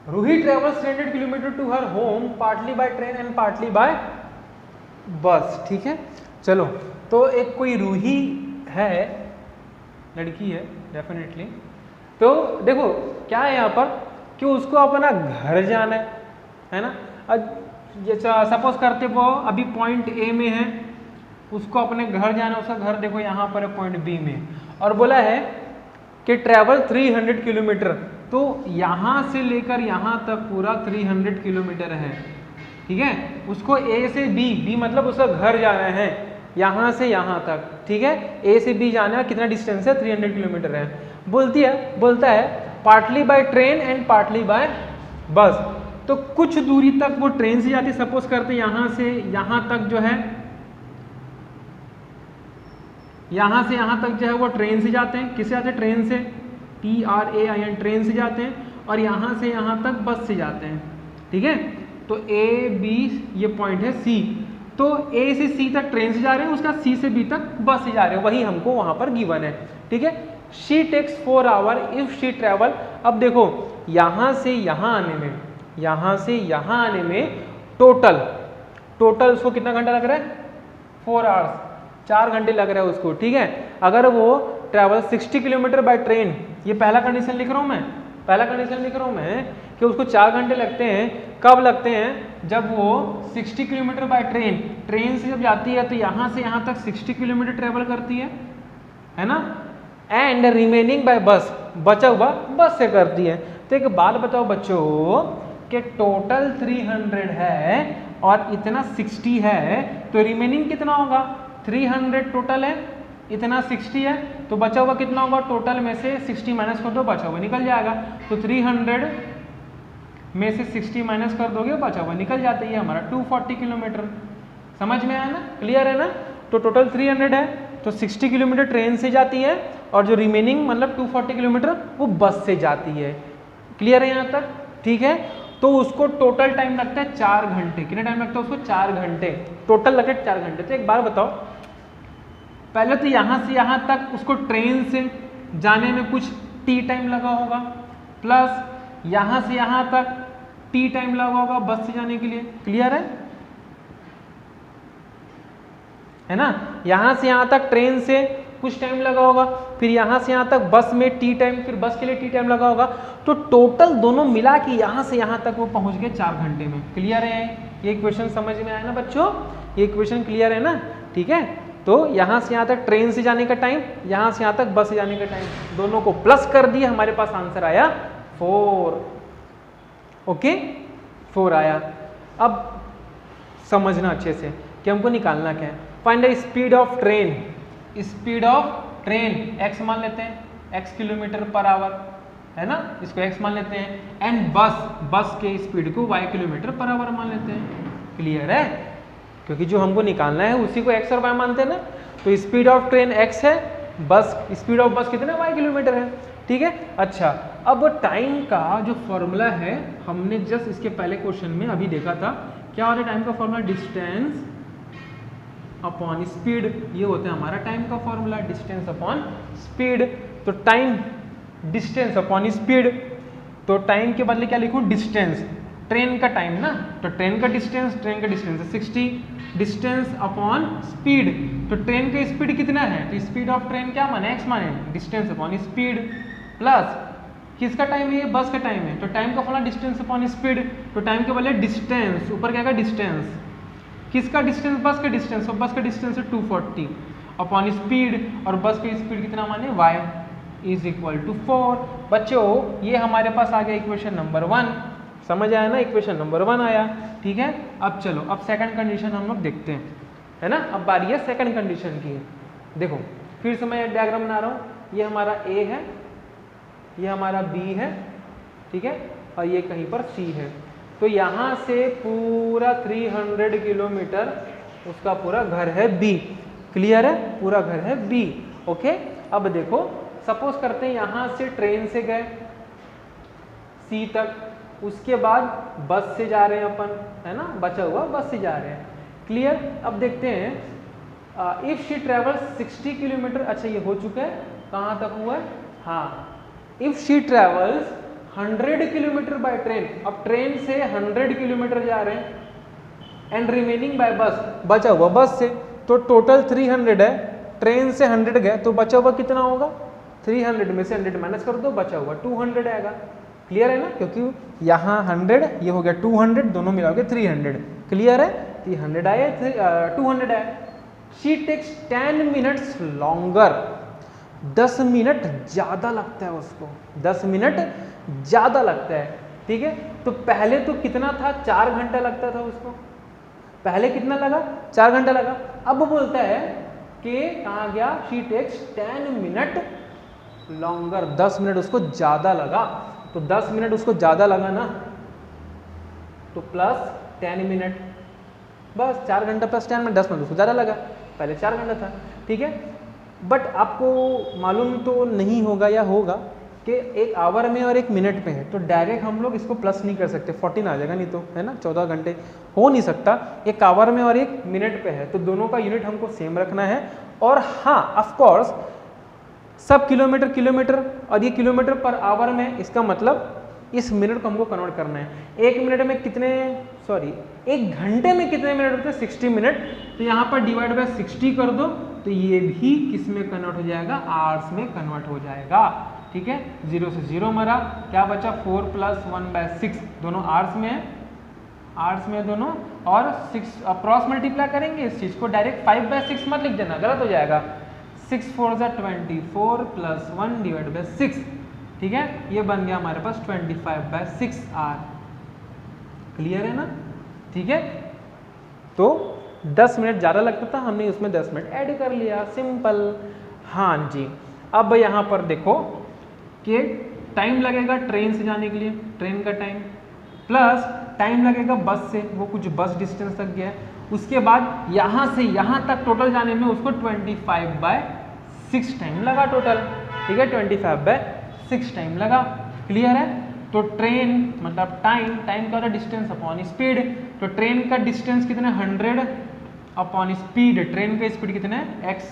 Ruhi travels 300 kilometre to her home partly by train and partly by bus. ठीक है, चलो, तो एक कोई रूही है, लड़की है डेफिनेटली। तो देखो क्या है यहाँ पर कि उसको अपना घर जाना है ना। सपोज करते वो अभी पॉइंट ए में है, उसको अपने घर जाना, उसका घर देखो यहाँ पर है पॉइंट बी में, और बोला है कि ट्रैवल 300 किलोमीटर। तो यहाँ से लेकर यहाँ तक पूरा 300 किलोमीटर है। ठीक है, उसको ए से बी मतलब उसका घर जाना है यहाँ से यहाँ तक। ठीक है, ए से बी जाना है, कितना डिस्टेंस है? 300 किलोमीटर है। बोलता है partly by train and partly by बस। तो कुछ दूरी तक वो ट्रेन से जाती, सपोज करते यहाँ से यहाँ तक जो है, यहाँ से यहाँ तक जो है वो ट्रेन से जाते हैं। किससे जाते हैं? ट्रेन से, TRAIN, ट्रेन से जाते हैं। और यहाँ से यहाँ तक बस से जाते हैं। ठीक है, तो A B ये पॉइंट है C, तो A से C तक ट्रेन से जा रहे हैं, उसका C से B तक बस से जा रहे हैं, वही हमको वहाँ पर गिवन है। ठीक है, she takes 4 hour if she travel. अब देखो यहाँ से यहाँ आने में, यहाँ से यहाँ आने में टोटल उसको कितना घंटा लग रहा है? 4 आवर्स, 4 घंटे लग रहा है उसको। ठीक है, अगर वो ट्रैवल 60 किलोमीटर बाय ट्रेन, ये पहला कंडीशन लिख रहा हूँ मैं, कि उसको 4 घंटे लगते हैं। कब लगते हैं? जब वो 60 किलोमीटर बाय ट्रेन से जब जाती है तो यहाँ से यहाँ तक 60 किलोमीटर ट्रेवल करती है ना। एंड रिमेनिंग बाय बस, बचा हुआ बस से करती है। तो एक बात बताओ बच्चों कि टोटल 300 है और इतना 60 है, तो रिमेनिंग कितना होगा? 300 टोटल है, इतना 60 है, तो बचा हुआ कितना होगा? टोटल में से 60 माइनस कर दो, बचा हुआ निकल जाएगा। तो 300 में से 60 माइनस कर दोगे, बचा हुआ निकल जाता है हमारा 240 किलोमीटर। समझ में आया ना? क्लियर है ना? तो टोटल 300 है, तो 60 किलोमीटर ट्रेन से जाती है और जो रिमेनिंग मतलब 240 किलोमीटर वो बस से जाती है। क्लियर है यहाँ तक? ठीक है, तो उसको टोटल टाइम लगता है 4 घंटे। कितना टाइम लगता है उसको? 4 घंटे टोटल लगता है, 4 घंटे। तो एक बार बताओ, पहले तो यहाँ से यहाँ तक उसको ट्रेन से जाने में कुछ टी टाइम लगा होगा, प्लस यहाँ से यहाँ तक टी टाइम लगा होगा बस से जाने के लिए। क्लियर है ना? यहाँ से यहाँ तक ट्रेन से कुछ टाइम लगा होगा, फिर यहाँ से यहाँ तक बस में टी टाइम, फिर बस के लिए टी टाइम लगा होगा। तो टोटल दोनों मिला के यहाँ से यहाँ तक वो पहुँच गए 4 घंटे में। क्लियर है? ये क्वेश्चन समझ में आया ना बच्चों? ये क्वेश्चन क्लियर है ना? ठीक है, तो यहाँ से यहाँ तक ट्रेन से जाने का टाइम, यहाँ से यहाँ तक बस से जाने का टाइम, दोनों को प्लस कर दिया, हमारे पास आंसर आया 4। ओके, 4 आया। अब समझना अच्छे से कि हमको निकालना क्या है। Find the speed of train, speed of train x मान लेते हैं, x किलोमीटर पर आवर है ना, इसको x मान लेते हैं, एंड बस के स्पीड को y किलोमीटर पर आवर मान लेते हैं। क्लियर है, क्योंकि जो हमको निकालना है उसी को x और y मानते हैं ना। तो स्पीड ऑफ ट्रेन x है, बस स्पीड ऑफ बस कितना y किलोमीटर है। ठीक है, अच्छा अब टाइम का जो फॉर्मूला है हमने जस्ट इसके पहले क्वेश्चन में अभी देखा था, क्या होता है टाइम का फॉर्मूला, डिस्टेंस अपॉन स्पीड। ये होता है हमारा टाइम का फॉर्मूला, डिस्टेंस अपॉन स्पीड। तो टाइम डिस्टेंस अपॉन स्पीड, तो टाइम के बदले क्या लिखूं, डिस्टेंस, ट्रेन का टाइम ना, तो ट्रेन का डिस्टेंस है 60, डिस्टेंस अपॉन स्पीड। तो ट्रेन का स्पीड कितना है, तो स्पीड ऑफ ट्रेन क्या माने, x माने, डिस्टेंस अपॉन स्पीड, प्लस किसका टाइम है, ये बस का टाइम है, तो टाइम का फॉर्मूला डिस्टेंस अपॉन स्पीड। तो टाइम के बदले डिस्टेंस, ऊपर क्या का डिस्टेंस, किसका डिस्टेंस, बस का डिस्टेंस, तो बस का डिस्टेंस है 240 अपॉन स्पीड, और बस की स्पीड कितना माने, y इज इक्वल टू 4। बच्चों ये हमारे पास आ गया इक्वेशन नंबर 1, समझ आया ना, इक्वेशन नंबर 1 आया। ठीक है, अब चलो अब सेकंड कंडीशन हम लोग देखते हैं, है ना। अब बारी है सेकंड कंडीशन की। देखो फिर से मैं डायग्राम बना रहा हूँ, ये हमारा A है, ये हमारा B है, ठीक है, और ये कहीं पर C है। तो यहाँ से पूरा 300 किलोमीटर उसका पूरा घर है B। क्लियर है, पूरा घर है B। ओके, अब देखो सपोज करते हैं यहाँ से ट्रेन से गए C तक, उसके बाद बस से जा रहे हैं अपन, है ना, बचा हुआ बस से जा रहे हैं। क्लियर, अब देखते हैं इफ शी ट्रेवल 60 किलोमीटर, अच्छा ये हो चुका है, कहाँ तक हुआ है, हाँ, if she travels 100 kilometre by train, अब ट्रेन से 100 किलोमीटर जा रहे हैं, एंड रिमेनिंग बाय बस, बचा हुआ बस से, तो टोटल 300 है, ट्रेन से 100 गए तो बचा हुआ कितना होगा, 300 में से 100 माइनस कर दो, बचा हुआ 200 आएगा। क्लियर है ना, क्योंकि यहाँ 100 ये हो गया 200, दोनों मिलाओगे 300। क्लियर है, 300 आया 200 आया। She takes 10 minutes longer, 10 minute ज़्यादा लगता है उसको, 10 मिनट ज़्यादा लगता है। ठीक है, तो पहले तो कितना था, 4 घंटा लगता था उसको, पहले कितना लगा, 4 घंटा लगा। अब बोलता है कि कहाँ गया, she takes 10 minute longer, 10 minute उसको ज़्यादा लगा। तो 10 मिनट उसको ज़्यादा लगा ना, तो प्लस 10 मिनट, बस 4 घंटा प्लस 10 मिनट, 10 मिनट उसको ज़्यादा लगा, पहले 4 घंटा था। ठीक है, बट आपको मालूम तो नहीं होगा या होगा कि एक आवर में और एक मिनट में है, तो डायरेक्ट हम लोग इसको प्लस नहीं कर सकते, 14 आ जाएगा नहीं तो, है ना, 14 घंटे हो नहीं सकता। एक आवर में और एक मिनट पे है, तो दोनों का यूनिट हमको सेम रखना है। और हाँ ऑफ कोर्स सब किलोमीटर किलोमीटर और ये किलोमीटर पर आवर में, इसका मतलब इस मिनट को हमको कन्वर्ट करना है। एक मिनट में कितने, सॉरी एक घंटे में कितने मिनट होते हैं, 60 मिनट। तो यहाँ पर डिवाइड बाय 60 कर दो, तो ये भी किस में कन्वर्ट हो जाएगा, आवर्स में कन्वर्ट हो जाएगा। ठीक है, 0 से 0 मरा, क्या बचा 4 + 1/6, दोनों आवर्स में है, आवर्स में दोनों, और 6 क्रॉस मल्टीप्लाई करेंगे इस चीज़ को, डायरेक्ट 5/6 मत लिख देना, गलत हो जाएगा। 6 4 = 24 + 1 / 6। ठीक है, ये बन गया हमारे पास 25/6 आवर। क्लियर है ना, ठीक है, तो 10 मिनट ज़्यादा लगता था, हमने उसमें 10 मिनट ऐड कर लिया, सिंपल। हाँ जी, अब यहाँ पर देखो कि टाइम लगेगा ट्रेन से जाने के लिए, ट्रेन का टाइम, प्लस टाइम लगेगा बस से, वो कुछ बस डिस्टेंस तक गया, उसके बाद यहाँ से यहाँ तक टोटल जाने में उसको 25/6 टाइम लगा टोटल। ठीक है, 25/6 टाइम लगा। क्लियर है, तो ट्रेन मतलब टाइम, टाइम का होता है डिस्टेंस अपॉन स्पीड, तो ट्रेन का डिस्टेंस कितना, 100 अपॉन स्पीड, ट्रेन का स्पीड कितना है x,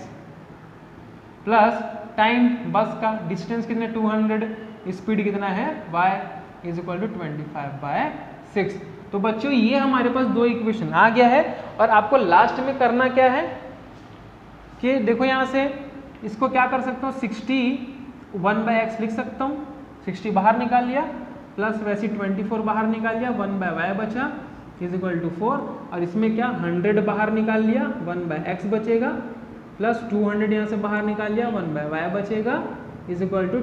प्लस टाइम बस का डिस्टेंस कितना 200, स्पीड कितना है y = 25/6। तो बच्चों ये हमारे पास दो इक्वेशन आ गया है, और आपको लास्ट में करना क्या है कि देखो यहाँ से इसको क्या कर सकता हूँ, 60 1/x लिख सकता हूँ, 60 बाहर निकाल लिया, प्लस वैसे 24 बाहर निकाल लिया, 1/y बचा = 4, और इसमें क्या 100 बाहर निकाल लिया, 1/x बचेगा, प्लस 200 यहाँ से बाहर निकाल लिया, 1/y बचेगा =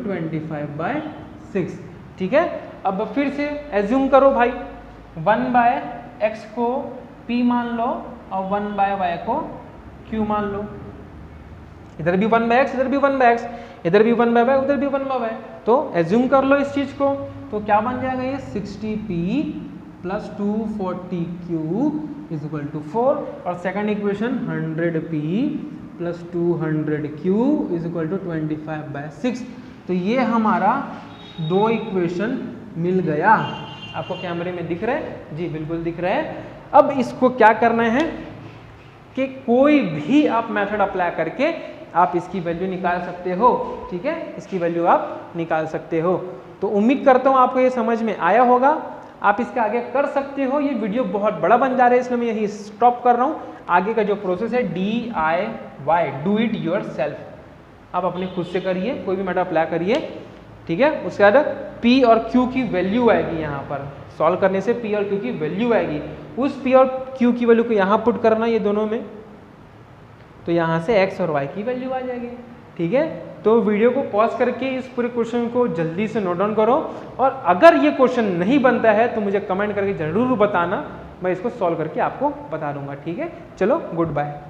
25/6। ठीक है, अब फिर से एज्यूम करो भाई 1 बाय एक्स को p मान लो और 1 बाय वाई को q मान लो। इधर भी 1 बाय एक्स, इधर भी 1 बाय एक्स, इधर भी 1 बाय वाई, उधर भी 1 बाय वाई। तो एज्यूम कर लो इस चीज को, तो क्या बन जाएगा ये 60p plus 240q is equal to 4, और second equation 100p plus 200q is equal to 25/6। तो ये हमारा दो इक्वेशन मिल गया। आपको कैमरे में दिख रहा है? जी बिल्कुल दिख रहा है। अब इसको क्या करना है कि कोई भी आप मेथड अप्लाई करके आप इसकी वैल्यू निकाल सकते हो। ठीक है, इसकी वैल्यू आप निकाल सकते हो। तो उम्मीद करता हूँ आपको ये समझ में आया होगा। आप इसके आगे कर सकते हो। ये वीडियो बहुत बड़ा बन जा रहा है, इसलिए मैं यही स्टॉप कर रहा हूँ। आगे का जो प्रोसेस है DIY, do it your self, आप अपने खुद से करिए, कोई भी मेथड अप्लाई करिए। ठीक है, उसके बाद P और Q की वैल्यू आएगी। यहाँ पर सॉल्व करने से P और Q की वैल्यू आएगी। उस P और Q की वैल्यू को यहाँ पुट करना, ये दोनों में, तो यहाँ से X और Y की वैल्यू आ जाएगी। ठीक है, तो वीडियो को पॉज करके इस पूरे क्वेश्चन को जल्दी से नोट डाउन करो, और अगर ये क्वेश्चन नहीं बनता है तो मुझे कमेंट करके जरूर बताना, मैं इसको सॉल्व करके आपको बता दूंगा। ठीक है, चलो गुड बाय।